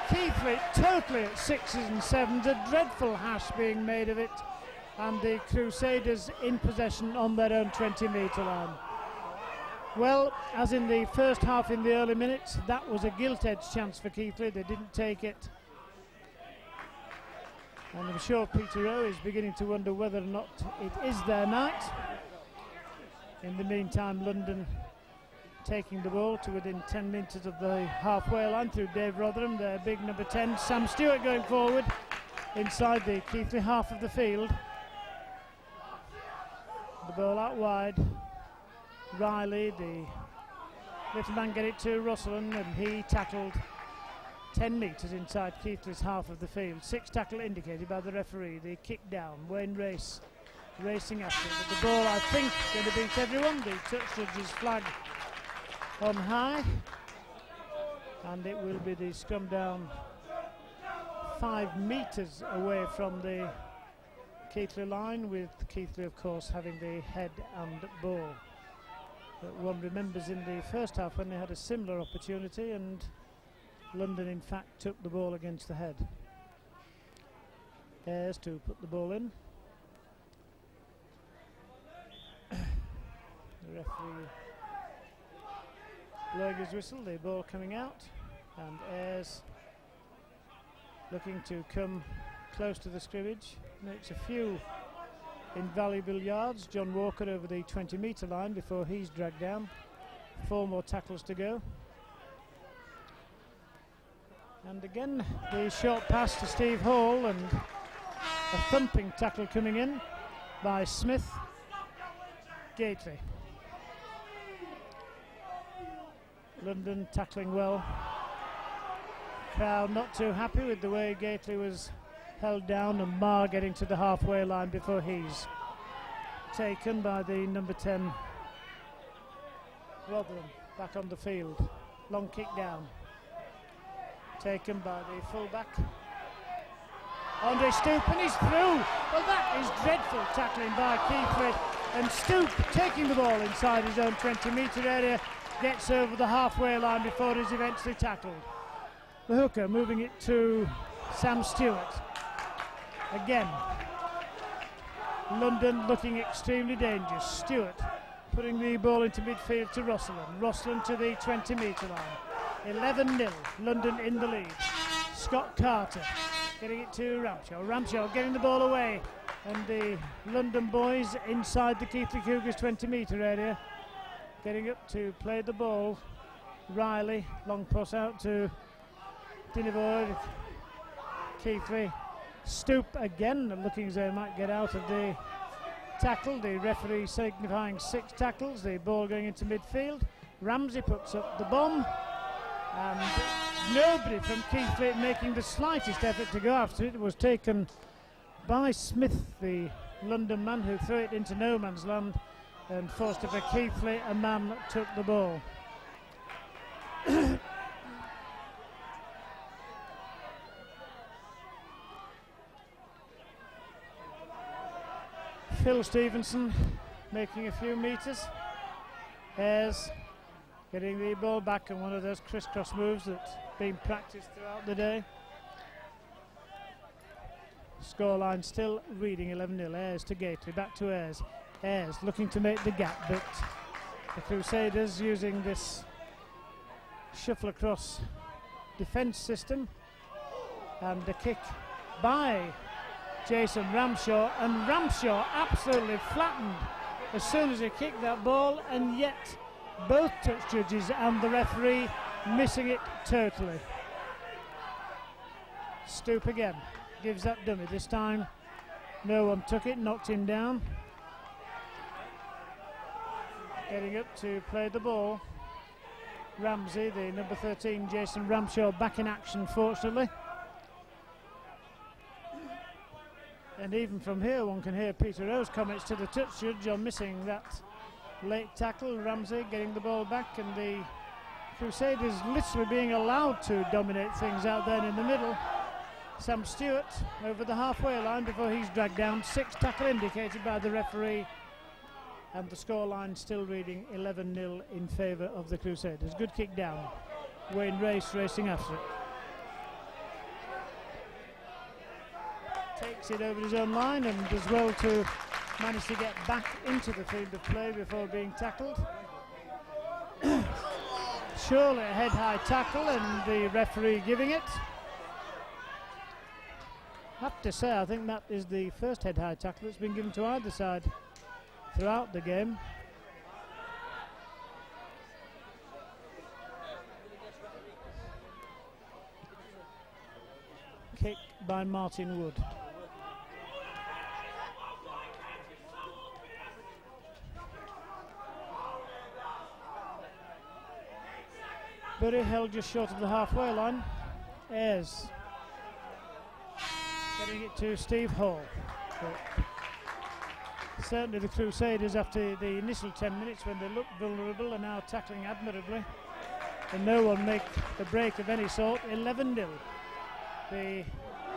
Keighley totally at 6s and 7s. A dreadful hash being made of it. And the Crusaders in possession on their own 20-metre line. Well, as in the first half in the early minutes, that was a gilt-edged chance for Keighley. They didn't take it. And I'm sure Peter Rowe is beginning to wonder whether or not it is their night. In the meantime, London taking the ball to within 10 metres of the halfway line through Dave Rotherham, their big number 10. Sam Stewart going forward inside the Keighley half of the field. The ball out wide. Riley, the little man, get it to Russellin, and he tackled 10 metres inside Keighley's half of the field. 6 tackle indicated by the referee. The kick down. Wayne Race racing after it. But the ball, I think, going to beat everyone. The touch judge's flag on high, and it will be the scrum down 5 metres away from the Keighley line, with Keighley, of course, having the head and ball. But one remembers in the first half when they had a similar opportunity, and London in fact took the ball against the head. Ayres to put the ball in. The referee blowing his whistle, the ball coming out, and Ayres looking to come close to the scrimmage. Makes a few invaluable yards. John Walker over the 20-metre line before he's dragged down. 4 more tackles to go. And again the short pass to Steve Hall, and a thumping tackle coming in by Smith. Gately. London tackling well. Crowd not too happy with the way Gately was held down, and Marr getting to the halfway line before he's taken by the number 10 Rotherham. Back on the field, long kick down, taken by the fullback Andre Stoop, and he's through. Well, that is dreadful tackling by Keighley, and Stoop taking the ball inside his own 20-metre area, gets over the halfway line before he's eventually tackled. The hooker moving it to Sam Stewart. Again, London looking extremely dangerous. Stewart putting the ball into midfield to Rosalind. Rosalind to the 20-metre line. 11-0, London in the lead. Scott Carter getting it to Ramshaw. Ramshaw getting the ball away, and the London boys inside the Keighley Cougars 20-metre area, getting up to play the ball. Riley, long pass out to Dinevor. Keighley. Stoop again, looking as though he might get out of the tackle. The referee signifying 6 tackles. The ball going into midfield. Ramsey puts up the bomb, and nobody from Keighley making the slightest effort to go after it. It was taken by Smith, the London man, who threw it into no man's land, and forced it for Keighley. A man took the ball. Phil Stevenson making a few metres. Ayres getting the ball back on one of those crisscross moves that's been practiced throughout the day. Scoreline still reading 11-0. Ayres to Gately, back to Ayres. Ayres looking to make the gap, but the Crusaders using this shuffle across defence system, and the kick by Jason Ramshaw, and Ramshaw absolutely flattened as soon as he kicked that ball, and yet both touch judges and the referee missing it totally. Stoop again, gives that dummy. This time no one took it, knocked him down. Getting up to play the ball, Ramsey, the number 13 Jason Ramshaw, back in action fortunately. And even from here one can hear Peter Rowe's comments to the touch judge on missing that late tackle. Ramsey getting the ball back, and the Crusaders literally being allowed to dominate things out there in the middle. Sam Stewart over the halfway line before he's dragged down. 6 tackle indicated by the referee, and the scoreline still reading 11-0 in favour of the Crusaders. Good kick down. Wayne Race racing after it. Takes it over his own line, and does well to manage to get back into the field of play before being tackled. Surely a head-high tackle, and the referee giving it. I have to say, I think that is the first head-high tackle that's been given to either side throughout the game. Kick by Martin Wood. Bury held just short of the halfway line. Ayres getting it to Steve Hall. But certainly the Crusaders, after the initial 10 minutes when they looked vulnerable, are now tackling admirably, and no one make the break of any sort. 11-0. The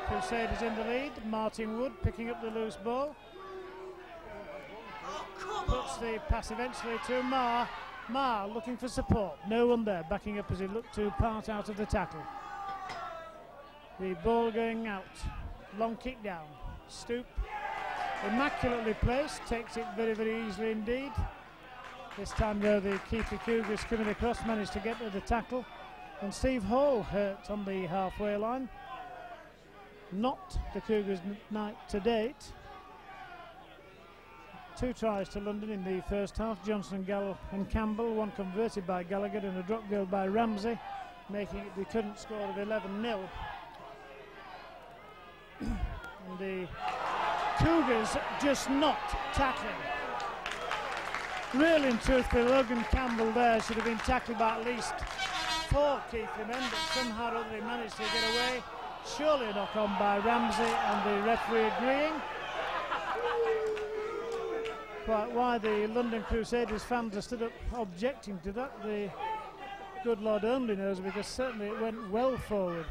Crusaders in the lead. Martin Wood picking up the loose ball. Puts the pass eventually to Marr. Marr looking for support. No one there, backing up as he looked to part out of the tackle. The ball going out. Long kick down. Stoop, immaculately placed, takes it very, very easily indeed. This time though the Keighley Cougars coming across managed to get to the tackle, and Steve Hall hurt on the halfway line. Not the Cougars' night to date. 2 tries to London in the first half. Johnson, Gall and Campbell, one converted by Gallagher and a drop goal by Ramsey, making it the current score of 11-0. And the Cougars just not tackling. Really and truthfully, Logan Campbell there should have been tackled by at least 4 Keighley men, but somehow or other he managed to get away. surely a knock on by Ramsey, and the referee agreeing. Quite why the London Crusaders fans are stood up objecting to that, the good Lord only knows, because certainly it went well forward.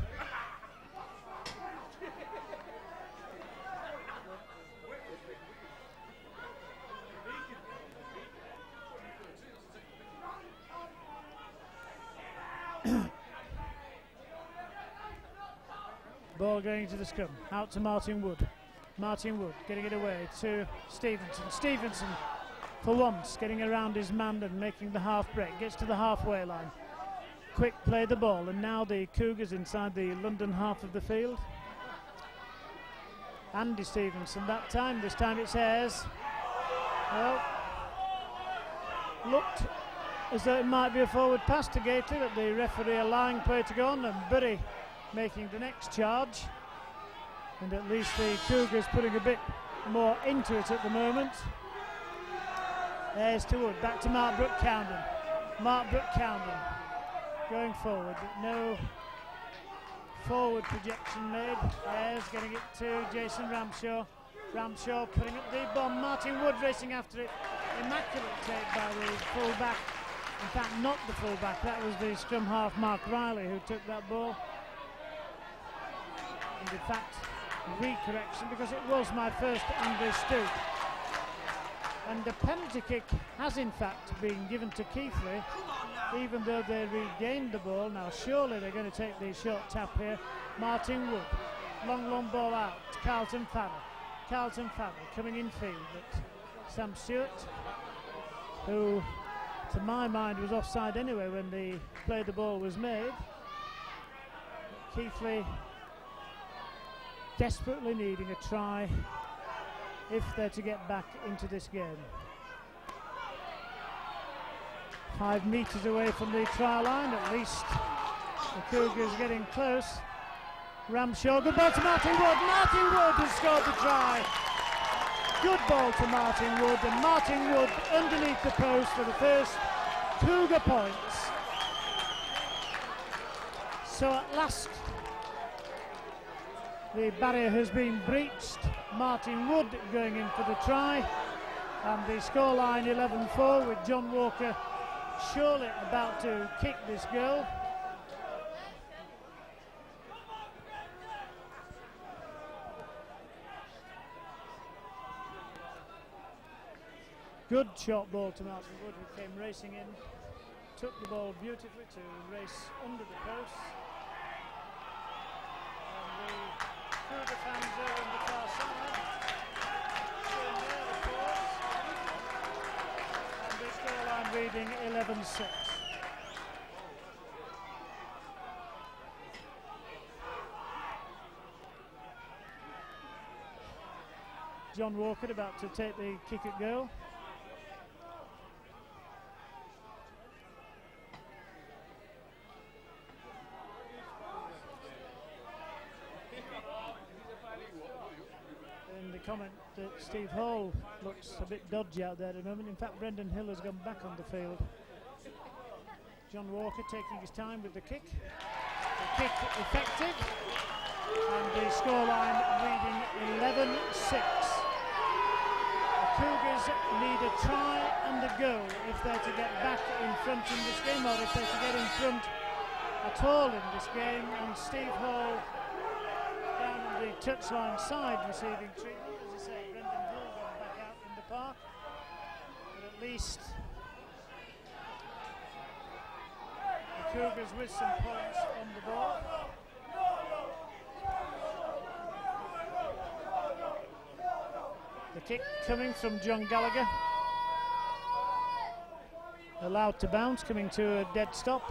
Ball going to the scrum, out to Martin Wood. Martin Wood getting it away to Stevenson. Stevenson, for once, getting around his man and making the half break. Gets to the halfway line. Quick play the ball, and now the Cougars inside the London half of the field. Andy Stevenson that time. This time it's Ayres. Well, looked as though it might be a forward pass to Gately, but the referee allowing play to go on, and Bury making the next charge. And at least the Cougars putting a bit more into it at the moment. Ayres to Wood, back to Mark Brooke-Cowden. Mark Brooke-Cowden going forward, but no forward projection made. Ayres getting it to Jason Ramshaw. Ramshaw putting up the bomb. Martin Wood racing after it. Immaculate take by the full-back. In fact, not the full-back, that was the scrum half Mark Riley who took that ball. And in fact, re-correction, because it was my first Andrew Stute. And the penalty kick has in fact been given to Keighley, even though they regained the ball. Now surely they're going to take the short tap here. Martin Wood, long ball out to Carlton Farrell. Carlton Farrell coming in field, but Sam Stewart, who to my mind was offside anyway when the play the ball was made. Keighley desperately needing a try if they're to get back into this game. 5 metres away from the try line, at least the Cougars getting close. Ramshaw, good ball to Martin Wood. Martin Wood has scored the try. Good ball to Martin Wood, and Martin Wood underneath the post for the first Cougar points. So at last the barrier has been breached. Martin Wood going in for the try, and the scoreline 11-4 with John Walker surely about to kick this goal. Good short ball to Martin Wood, who came racing in, took the ball beautifully to race under the post. And the Cougar fans over on the far side showing their applause. And the scoreline reading 11-6. John Walker about to take the kick at goal. Comment that Steve Hall looks a bit dodgy out there at the moment. In fact, Brendan Hill has gone back on the field. John Walker taking his time with the kick. The kick effective. And the scoreline reading 11-6. The Cougars need a try and a goal if they're to get back in front in this game, or if they're to get in front at all in this game. And Steve Hall down on the touchline side receiving treatment. As I say, Brendan Hill going back out in the park, but at least the Cougars with some points on the board. The kick coming from John Gallagher, allowed to bounce, coming to a dead stop.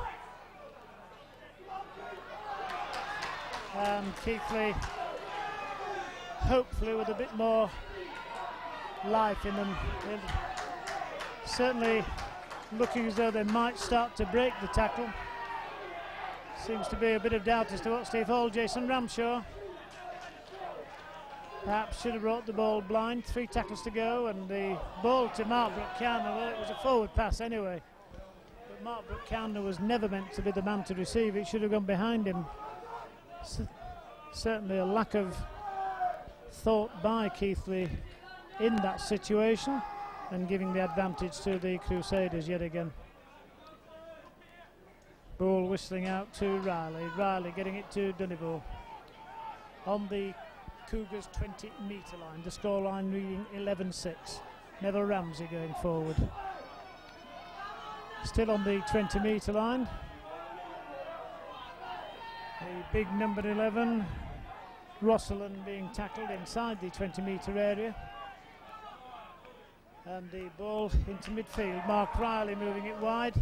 And Keighley hopefully with a bit more life in them. They're certainly looking as though they might start to break the tackle. Seems to be a bit of doubt as to what Steve Hall. Jason Ramshaw perhaps should have brought the ball blind. 3 tackles to go, and the ball to Mark Brooke-Cowden. Well, it was a forward pass anyway, but Mark Brooke-Cowden was never meant to be the man to receive. It should have gone behind him. Certainly a lack of thought by Keighley in that situation and giving the advantage to the Crusaders yet again. Ball whistling out to Riley. Riley getting it to Donegal. On the Cougars 20-metre line, the scoreline reading 11-6. Neville Ramsey going forward. Still on the 20-metre line. The big number 11, Rosalind, being tackled inside the 20-metre area. And the ball into midfield. Mark Riley moving it wide.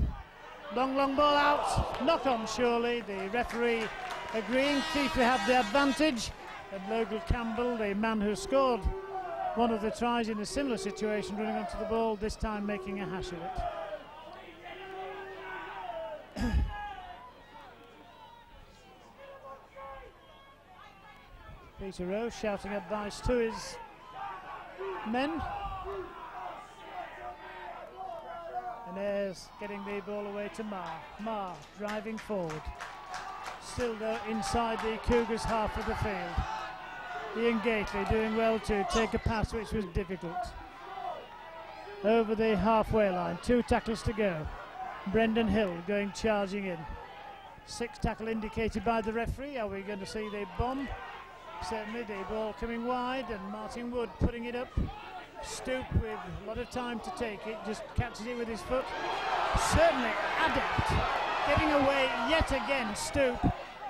Long ball out. Knock on surely. The referee agreeing Keighley had the advantage. And Logan Campbell, the man who scored one of the tries in a similar situation, running onto the ball, this time making a hash of it. Peter Rowe shouting advice to his men. And Ayres getting the ball away to Marr. Marr driving forward. Still though inside the Cougars half of the field. Ian Gately doing well to take a pass which was difficult. Over the halfway line, 2 tackles to go. Brendan Hill going charging in. 6 tackle indicated by the referee. Are we going to see the bomb? Certainly, the ball coming wide and Martin Wood putting it up. Stoop with a lot of time to take it, just catches it with his foot. Certainly adept, getting away yet again, Stoop.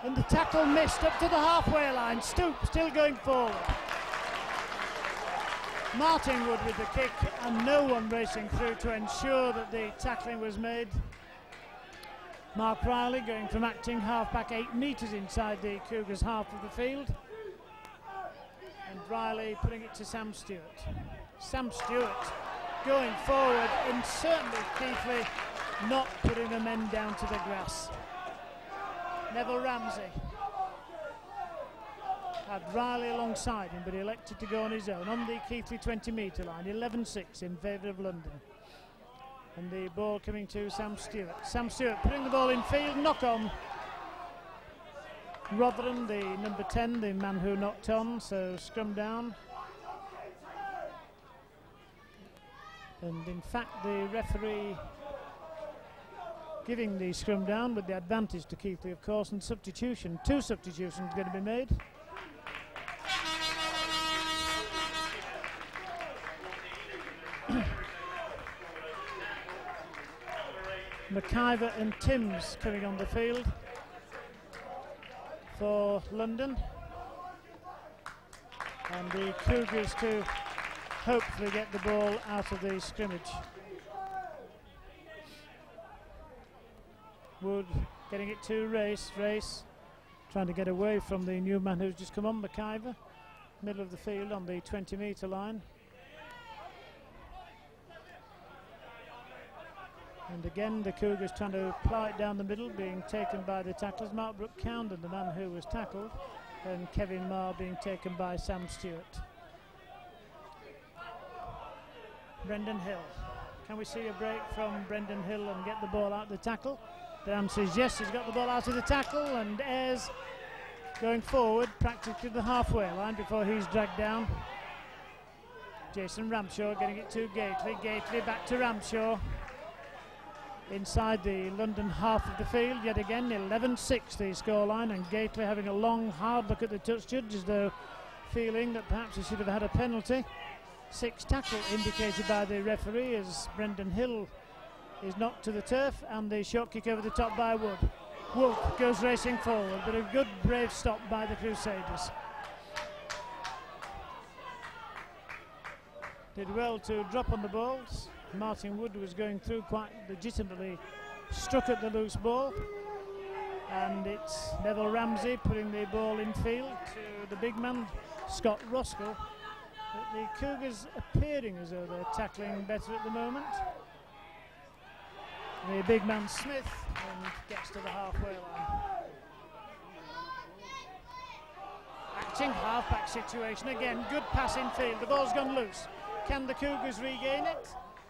And the tackle missed up to the halfway line. Stoop still going forward. Martin Wood with the kick and no one racing through to ensure that the tackling was made. Mark Riley going from acting half-back 8 metres inside the Cougars half of the field. And Riley putting it to Sam Stewart. Sam Stewart going forward and certainly Keighley not putting the men down to the grass. Neville Ramsey had Riley alongside him, but he elected to go on his own on the Keighley 20-metre line, 11-6 in favour of London. And the ball coming to Sam Stewart. Sam Stewart putting the ball in field, knock on. Rotherham, the number 10, the man who knocked on, so scrum down. And in fact the referee giving the scrum down with the advantage to Keighley, of course, and substitution. 2 substitutions going to be made. McIver and Timms coming on the field for London. And the Cougars to hopefully get the ball out of the scrimmage. Wood getting it to Race trying to get away from the new man who's just come on, McIver. Middle of the field on the 20-metre line. And again the Cougars trying to ply it down the middle, being taken by the tacklers. Mark Brooke Cowden, the man who was tackled, and Kevin Marr being taken by Sam Stewart. Brendan Hill. Can we see a break from Brendan Hill and get the ball out of the tackle? The answer is yes, he's got the ball out of the tackle, and Ayres going forward practically the halfway line before he's dragged down. Jason Ramshaw getting it to Gately. Gately back to Ramshaw. Inside the London half of the field yet again, 11-6 the scoreline, and Gately having a long hard look at the touch judge as though feeling that perhaps he should have had a penalty. 6 tackle indicated by the referee as Brendan Hill is knocked to the turf, and the short kick over the top by Wood. Wolf goes racing forward, but a good brave stop by the Crusaders. Did well to drop on the balls. Martin Wood was going through quite legitimately, struck at the loose ball, and it's Neville Ramsey putting the ball in field to the big man Scott Roskell. But the Cougars appearing as though they're tackling better at the moment. The big man Smith and gets to the halfway line. Acting half-back situation again, good pass in field, the ball's gone loose. Can the Cougars regain it?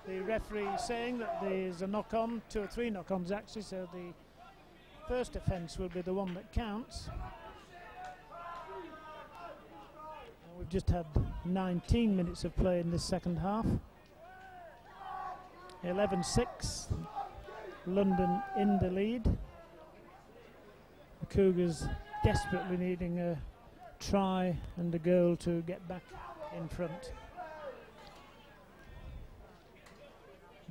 The referee saying that there's a knock-on, 2 or 3 knock-ons actually, so the first offence will be the one that counts. We've just had 19 minutes of play in this second half. 11-6, London in the lead. The Cougars desperately needing a try and a goal to get back in front.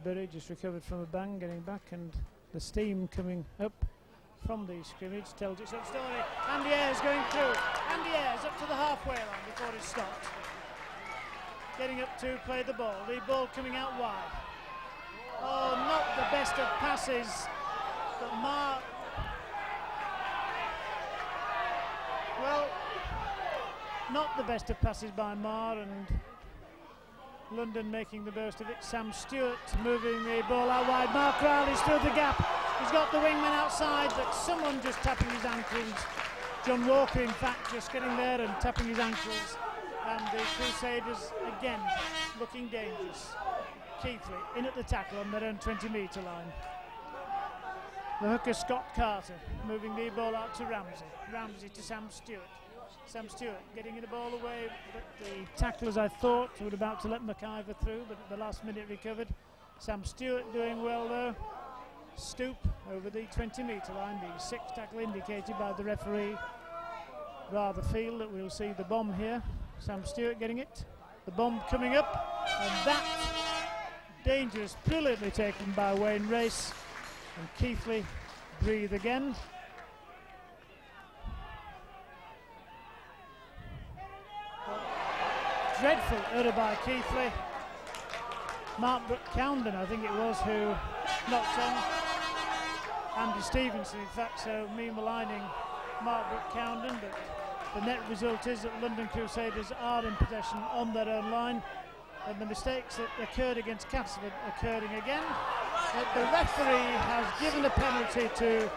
Bury just recovered from a bang, getting back, and the steam coming up from the scrimmage tells its own story. Andy Ayres going through. Andy Ayres up to the halfway line before it stopped. Getting up to play the ball. The ball coming out wide. Oh, not the best of passes, but not the best of passes by Marr, and London making the most of it. Sam Stewart moving the ball out wide. Mark Crowley's through the gap. He's got the wingman outside, but someone just tapping his ankles. John Walker, in fact, just getting there and tapping his ankles. And the Crusaders again looking dangerous. Keighley in at the tackle on their own 20-metre line. The hooker Scott Carter moving the ball out to Ramsey. Ramsey to Sam Stewart. Sam Stewart getting the ball away, but the tacklers, I thought, were about to let McIver through, but at the last minute recovered. Sam Stewart doing well though. Stoop over the 20-metre line, the sixth tackle indicated by the referee. Rather feel that we'll see the bomb here. Sam Stewart getting it. The bomb coming up, and that dangerous, brilliantly taken by Wayne Race. And Keighley breathe again. Dreadful error by Keighley. Mark Cowden, I think it was, who knocked on Andy Stevenson, in fact, so me maligning Mark Cowden, but the net result is that London Crusaders are in possession on their own line, and the mistakes that occurred against Castleford occurring again. The referee has given a penalty to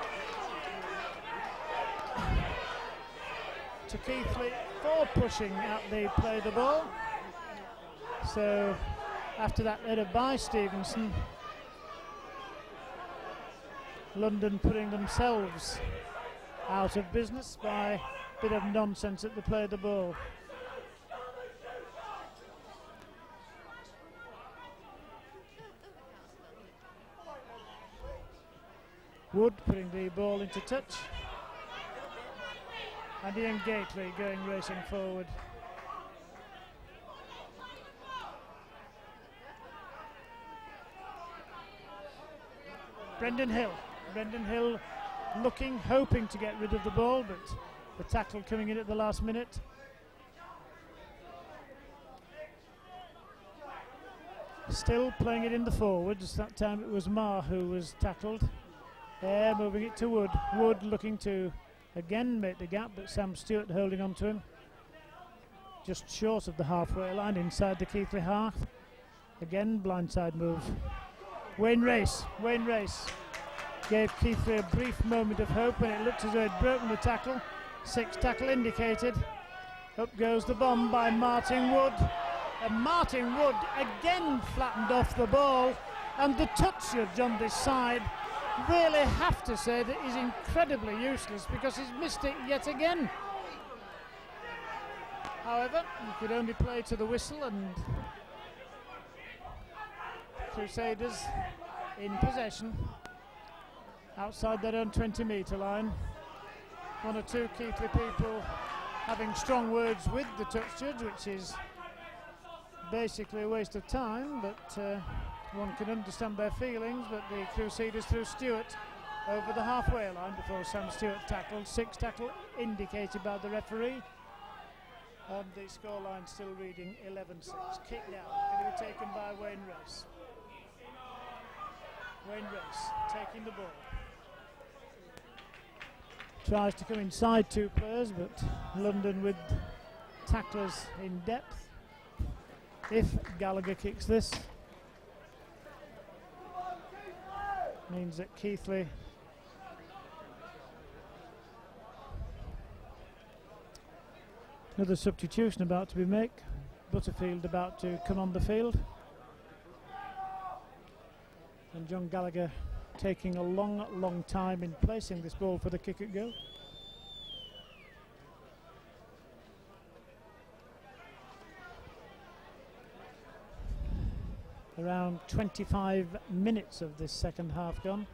Keighley for pushing out the play the ball. So after that error by Stevenson, London putting themselves out of business by a bit of nonsense at the play the ball. Wood putting the ball into touch. And Ian Gately going racing forward. Brendan Hill looking, hoping to get rid of the ball, but the tackle coming in at the last minute. Still playing it in the forwards. That time it was Marr who was tackled. Moving it to Wood. Wood looking to again make the gap, but Sam Stewart holding on to him. Just short of the halfway line inside the Keighley half. Again, blindside move. Wayne Race gave Keighley a brief moment of hope when it looked as though he'd broken the tackle. Sixth tackle indicated. Up goes the bomb by Martin Wood. And Martin Wood again flattened off the ball. And the touch judge on this side really have to say that he's incredibly useless because he's missed it yet again. However, he could only play to the whistle, and Crusaders in possession outside their own 20-metre line. One or two Keighley people having strong words with the touch judge, which is basically a waste of time, but one can understand their feelings. But the Crusaders threw Stewart over the halfway line before Sam Stewart tackled. Sixth tackle indicated by the referee. And the scoreline still reading 11-6. Kick now, going to be taken by Wayne Race. Wayne Race taking the ball. Tries to come inside two players, but London with tacklers in depth. If Gallagher kicks this, means that Keighley another substitution about to be made. Butterfield about to come on the field, and John Gallagher taking a long time in placing this ball for the kick at goal. Around 25 minutes of this second half gone.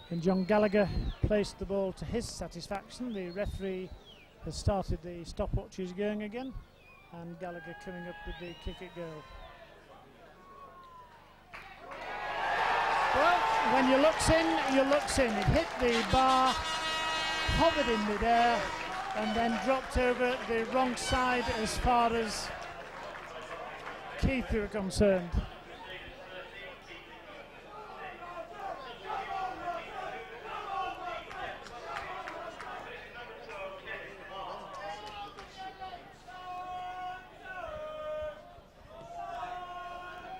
And John Gallagher placed the ball to his satisfaction. The referee has started the stopwatches going again, and Gallagher coming up with the kick at goal. Well, when you looks in, you looks in. It hit the bar, hovered in midair, and then dropped over the wrong side as far as Keighley were concerned.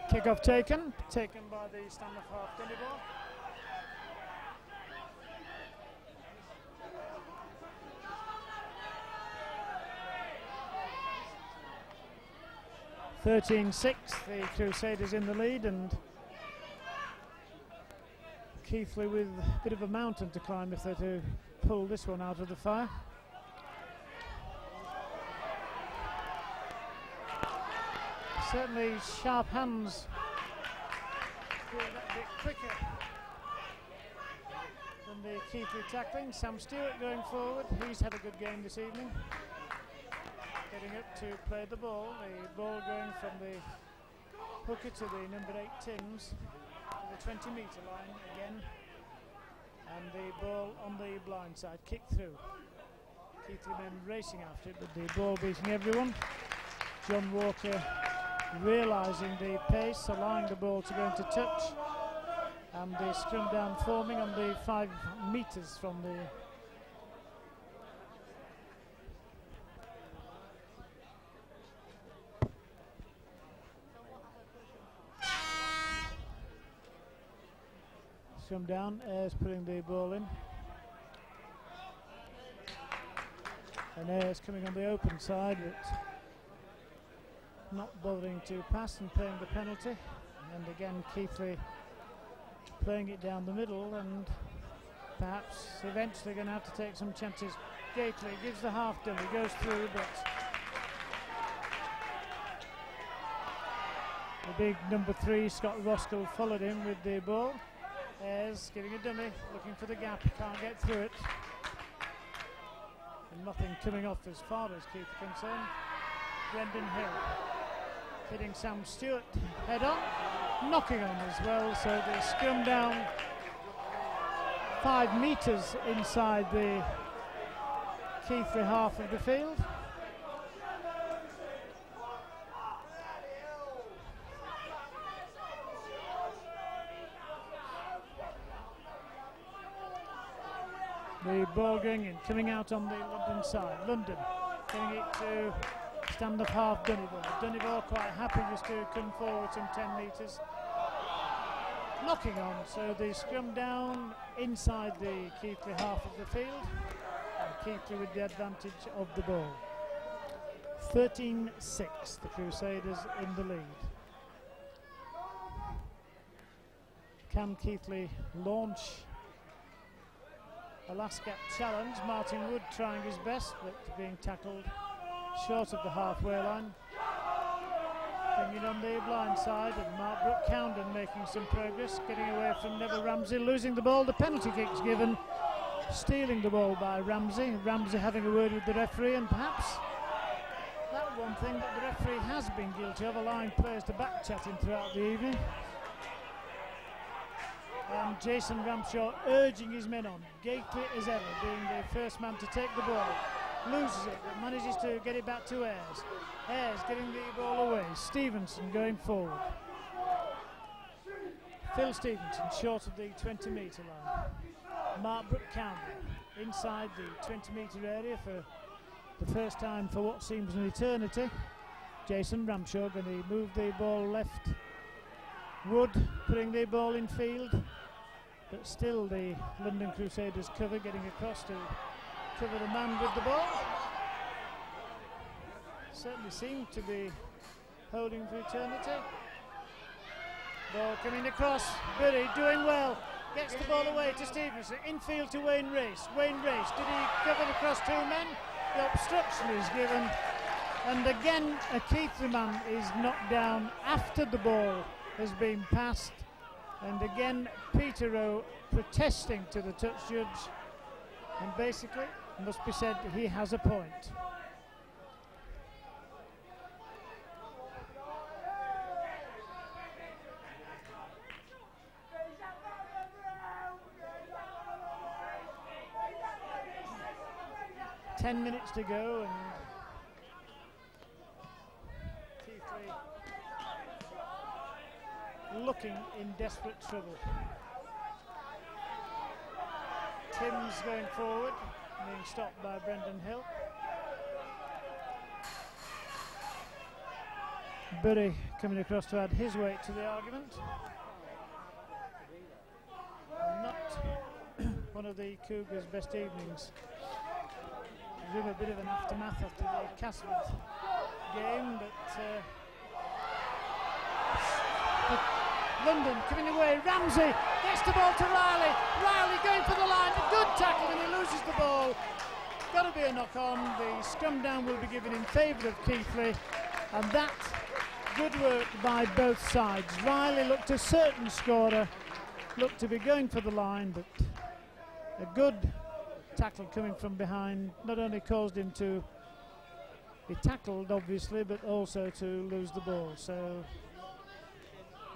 Kick-off taken by the stand-off half Dunny ball. (13-6), the Crusaders in the lead, and Keighley with a bit of a mountain to climb if they're to pull this one out of the fire. Certainly sharp hands doing that a bit quicker than the Keighley tackling. Sam Stewart going forward, he's had a good game this evening. Getting up to play the ball going from the hooker to the number 8 Timms to the 20-metre line again, and the ball on the blind side, kicked through. Keighley men racing after it, but the ball beating everyone. John Walker realising the pace, allowing the ball to go into touch, and the scrum down forming on the 5 metres from the scrum down. Ayres putting the ball in, and Ayres coming on the open side, but not bothering to pass and paying the penalty. And again Keighley playing it down the middle, and perhaps eventually going to have to take some chances. Gately gives the half dummy, goes through, but the big number 3 Scott Roskell followed him with the ball. Ayres giving a dummy, looking for the gap, can't get through it, and nothing coming off as far as Keighley concerned. Brendan Hill hitting Sam Stewart head on, knocking on as well, so they scrum down 5 metres inside the Keighley half of the field. The ball going in, coming out on the London side. London getting it to stand-up half Donegal. Donegal quite happy just to come forward some 10 metres. Knocking on, so they scrum down inside the Keighley half of the field, and Keighley with the advantage of the ball. 13-6, the Crusaders in the lead. Can Keighley launch a last gap challenge? Martin Wood trying his best, but being tackled short of the halfway line. Bringing on the blind side, and Mark Brooke Cowden making some progress, getting away from Neville Ramsey, losing the ball. The penalty kick's given, stealing the ball by Ramsey. Ramsey having a word with the referee, and perhaps that one thing that the referee has been guilty of, allowing players to back chat him throughout the evening. And Jason Ramshaw urging his men on, Gately as ever, being the first man to take the ball. Loses it, but manages to get it back to Ayres. Ayres getting the ball away. Stevenson going forward. Phil Stevenson short of the 20-metre line. Mark Brooke Campbell inside the 20-metre area for the first time for what seems an eternity. Jason Ramshaw going to move the ball left. Wood putting the ball in field, but still the London Crusaders cover, getting across to cover the man with the ball. Certainly seemed to be holding for eternity. Ball coming across, Burry doing well, Gets the ball away to Stevenson. Infield to Wayne Race. Wayne Race, did he cover across two men? The obstruction is given. And again, a Keighley man is knocked down after the ball has been passed. And again, Peter Rowe protesting to the touch judge. And basically, must be said, he has a point. Ten minutes to go, and Keighley looking in desperate trouble. Tim's going forward, being stopped by Brendan Hill. Burry coming across to add his weight to the argument. Not one of the Cougars' best evenings. Give a bit of an aftermath after the Castleford game, but London coming away. Ramsey gets the ball to Riley. Riley going for the line. A good tackle, and he loses the ball. Got to be a knock on. The scrum down will be given in favour of Keighley, and that good work by both sides. Riley looked a certain scorer, looked to be going for the line, but a good tackle coming from behind not only caused him to be tackled, obviously, but also to lose the ball. So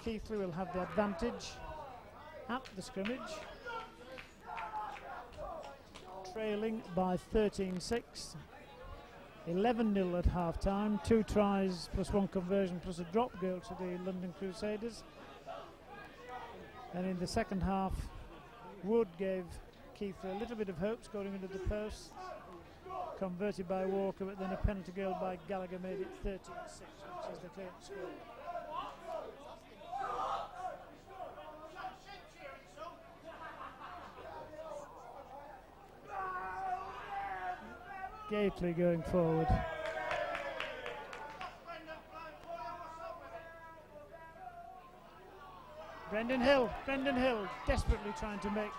Keighley will have the advantage at the scrimmage, trailing by 13-6, 11-0 at half time, 2 tries plus 1 conversion plus a drop goal to the London Crusaders. And in the second half, Wood gave Keighley a little bit of hope, scoring under the post, converted by Walker, but then a penalty goal by Gallagher made it 13-6, which is the clearance score. Gately going forward. Brendan Hill desperately trying to make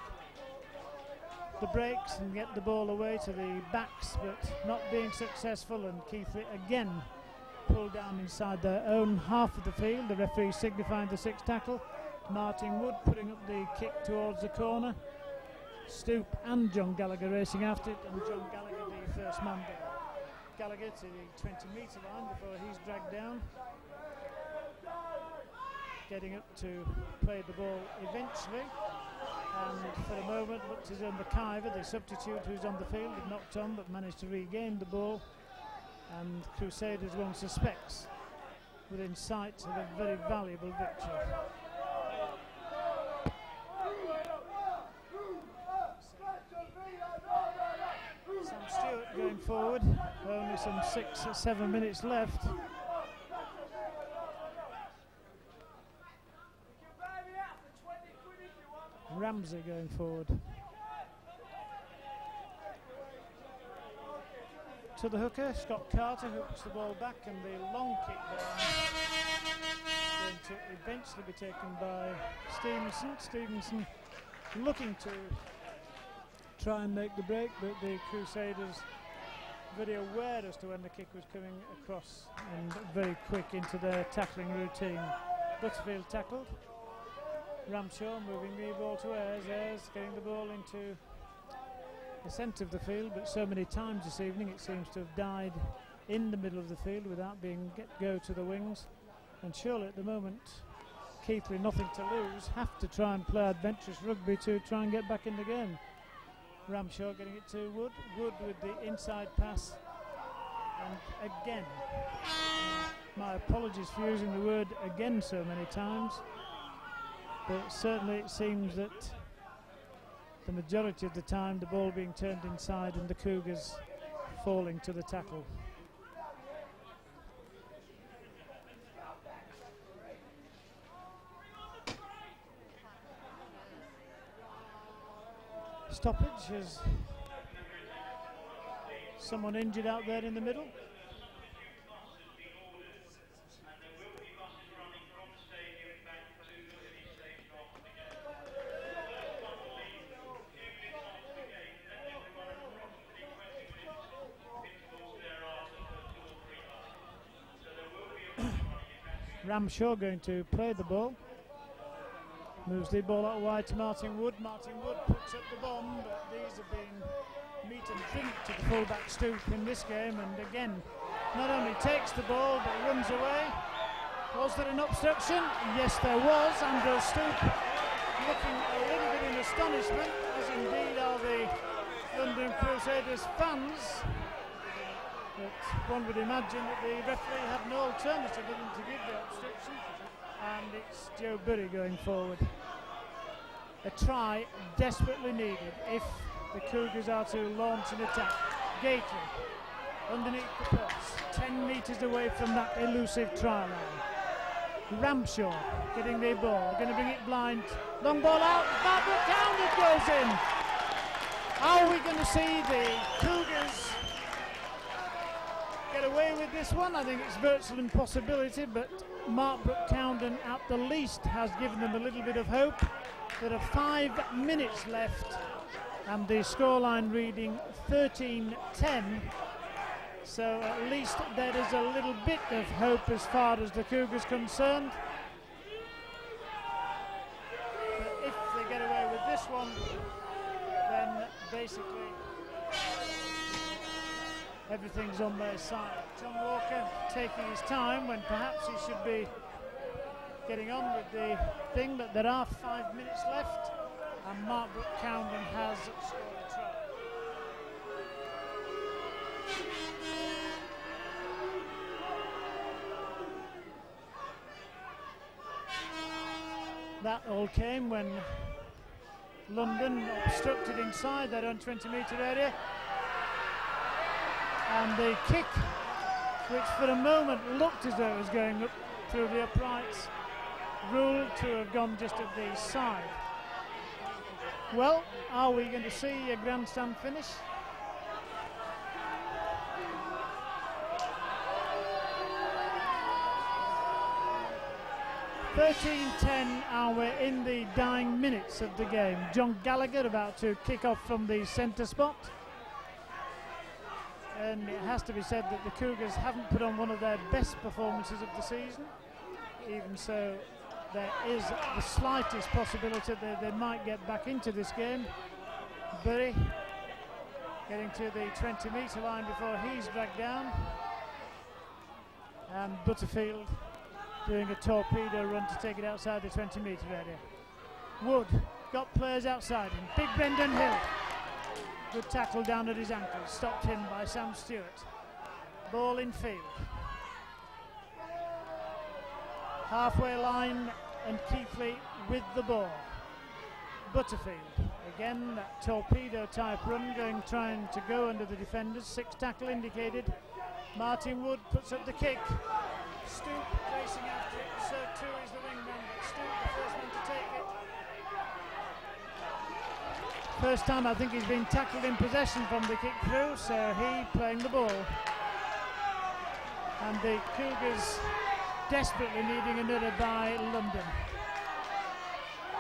the breaks and get the ball away to the backs, but not being successful, and Keighley again pulled down inside their own half of the field. The referee signifying the 6th tackle. Martin Wood putting up the kick towards the corner. Stoop and John Gallagher racing after it, and John Gallagher the first man down. Gallagher to the 20-metre line before he's dragged down. Getting up to play the ball eventually. And for a moment looked as though McIver, the substitute who's on the field, had knocked on but managed to regain the ball, and Crusaders, one suspects, within sight of a very valuable victory. Sam Stewart going forward, only some 6 or 7 minutes left. Ramsey going forward. To the hooker, Scott Carter hooks the ball back, and the long kick down going to eventually be taken by Stevenson. Stevenson looking to try and make the break, but the Crusaders very aware as to when the kick was coming across and very quick into their tackling routine. Butterfield tackled. Ramshaw moving the ball to Ayres, getting the ball into the centre of the field, but so many times this evening it seems to have died in the middle of the field without being go to the wings. And surely at the moment, Keighley, nothing to lose, have to try and play adventurous rugby to try and get back in the game. Ramshaw getting it to Wood. Wood with the inside pass, and again, my apologies for using the word again so many times, but certainly it seems that the majority of the time the ball being turned inside and the Cougars falling to the tackle. Stoppage, is someone injured out there in the middle? Ramshaw going to play the ball. Moves the ball out wide to Martin Wood. Martin Wood puts up the bomb, but these have been meat and drink to the full-back Stoop in this game, and again, not only takes the ball, but runs away. Was there an obstruction? Yes, there was. Andrew Stoop looking a little bit in astonishment, as indeed are the London Crusaders fans. But one would imagine that the referee had no alternative other than to give the obstruction, and it's Joe Burry going forward. A try desperately needed if the Cougars are to launch an attack. Gately underneath the post, 10 metres away from that elusive try line. Ramshaw getting the ball, going to bring it blind. Long ball out, Barbara Counted goes in. Are we going to see the Cougars get away with this one? I think it's virtual impossibility, but Mark Brooke-Townden at the least has given them a little bit of hope. There are 5 minutes left and the scoreline reading 13-10, so at least there is a little bit of hope as far as the Cougars concerned. But if they get away with this one, then basically everything's on their side. John Walker taking his time when perhaps he should be getting on with the thing, but there are 5 minutes left and Mark Brooke-Townden has scored a try. That all came when London obstructed inside their own 20-metre area, and the kick, which for a moment looked as though it was going up through the uprights, ruled to have gone just at the side. Well, are we going to see a grandstand finish? (13-10) and we're in the dying minutes of the game. John Gallagher about to kick off from the centre spot. And it has to be said that the Cougars haven't put on one of their best performances of the season. Even so, there is the slightest possibility that they might get back into this game. Burry getting to the 20-metre line before he's dragged down. And Butterfield doing a torpedo run to take it outside the 20-metre area. Wood got players outside him. Big Brendan Hill. Good tackle down at his ankle. Stopped him by Sam Stewart. Ball in field. Halfway line and Keighley with the ball. Butterfield. Again, that torpedo type run trying to go under the defenders. 6 tackle indicated. Martin Wood puts up the kick. Stoop racing after it. So too is the wingman. Stoop the first one to take it. First time I think he's been tackled in possession from the kick through, so he playing the ball. And the Cougars desperately needing another by London.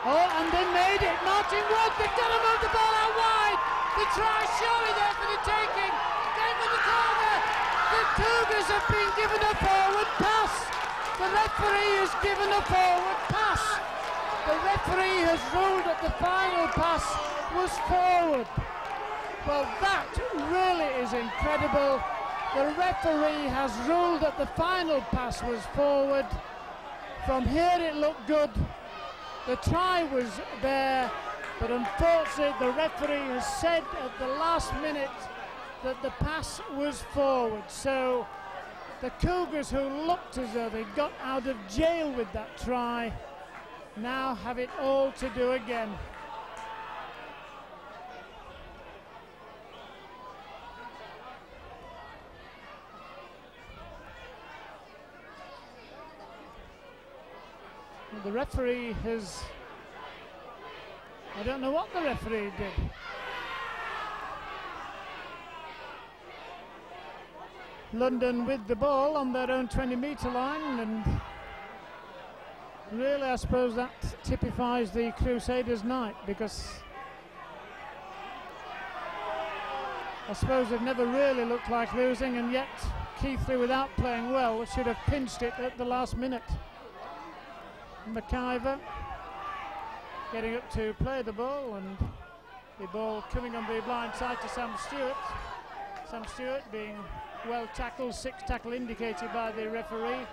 Oh, and they made it. Martin Wood, they've got to move the ball out wide. The try surely there for the taking. Going for the corner. The Cougars have been given a forward pass. The referee has given a forward pass. The referee has ruled that the final pass was forward. Well, that really is incredible. The referee has ruled that the final pass was forward. From here it looked good. The try was there, but unfortunately the referee has said at the last minute that the pass was forward. So the Cougars, who looked as though they got out of jail with that try, now have it all to do again. The referee has, I don't know what the referee did. London with the ball on their own 20-metre line, and really I suppose that typifies the Crusaders' night, because I suppose they've never really looked like losing, and yet Keighley, without playing well, should have pinched it at the last minute. McIver getting up to play the ball, and the ball coming on the blind side to Sam Stewart. Sam Stewart being well tackled, 6 tackle indicated by the referee.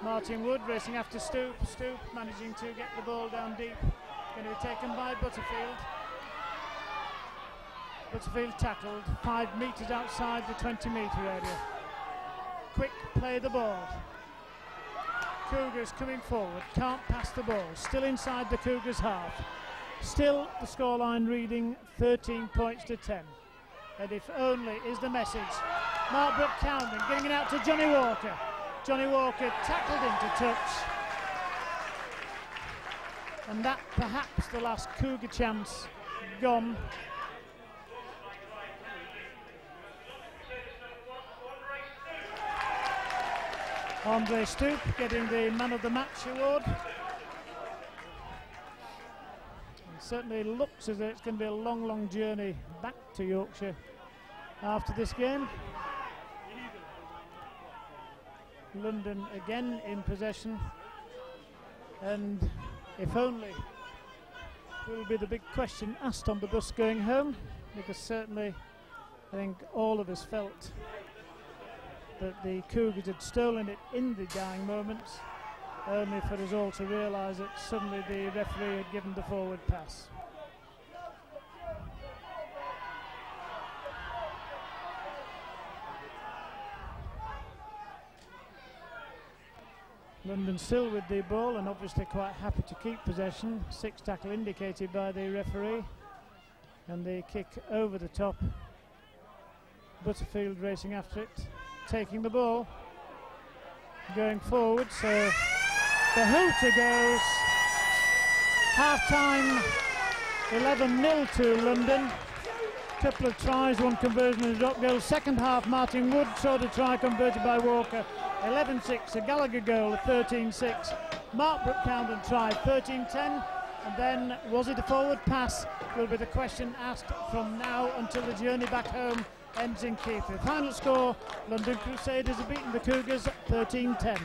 Martin Wood racing after Stoop. Stoop managing to get the ball down deep. Going to be taken by Butterfield. Butterfield tackled 5 metres outside the 20-metre area. Quick play the ball. Cougars coming forward, can't pass the ball. Still inside the Cougars half. Still the scoreline reading 13 points to 10. And if only is the message. Mark Brook Cowden getting it out to Johnny Walker. Johnny Walker tackled into touch. And that perhaps the last Cougar chance gone. Andre Stoop getting the Man of the Match award. And certainly looks as though it's going to be a long, long journey back to Yorkshire after this game. London again in possession, and if only will be the big question asked on the bus going home, because certainly I think all of us felt that the Cougars had stolen it in the dying moments, only for us all to realise that suddenly the referee had given the forward pass. London still with the ball and obviously quite happy to keep possession. 6 tackle indicated by the referee, and the kick over the top. Butterfield racing after it, taking the ball, going forward, so the hooter goes. Half-time 11-0 to London. Couple of tries, 1 conversion and a drop goal. Second half, Martin Wood short a try converted by Walker. 11-6, a Gallagher goal, a 13-6. Mark Brook Cowden try, 13-10. And then, was it a forward pass? Will be the question asked from now until the journey back home ends in Keighley. Final score, London Crusaders have beaten the Cougars 13-10.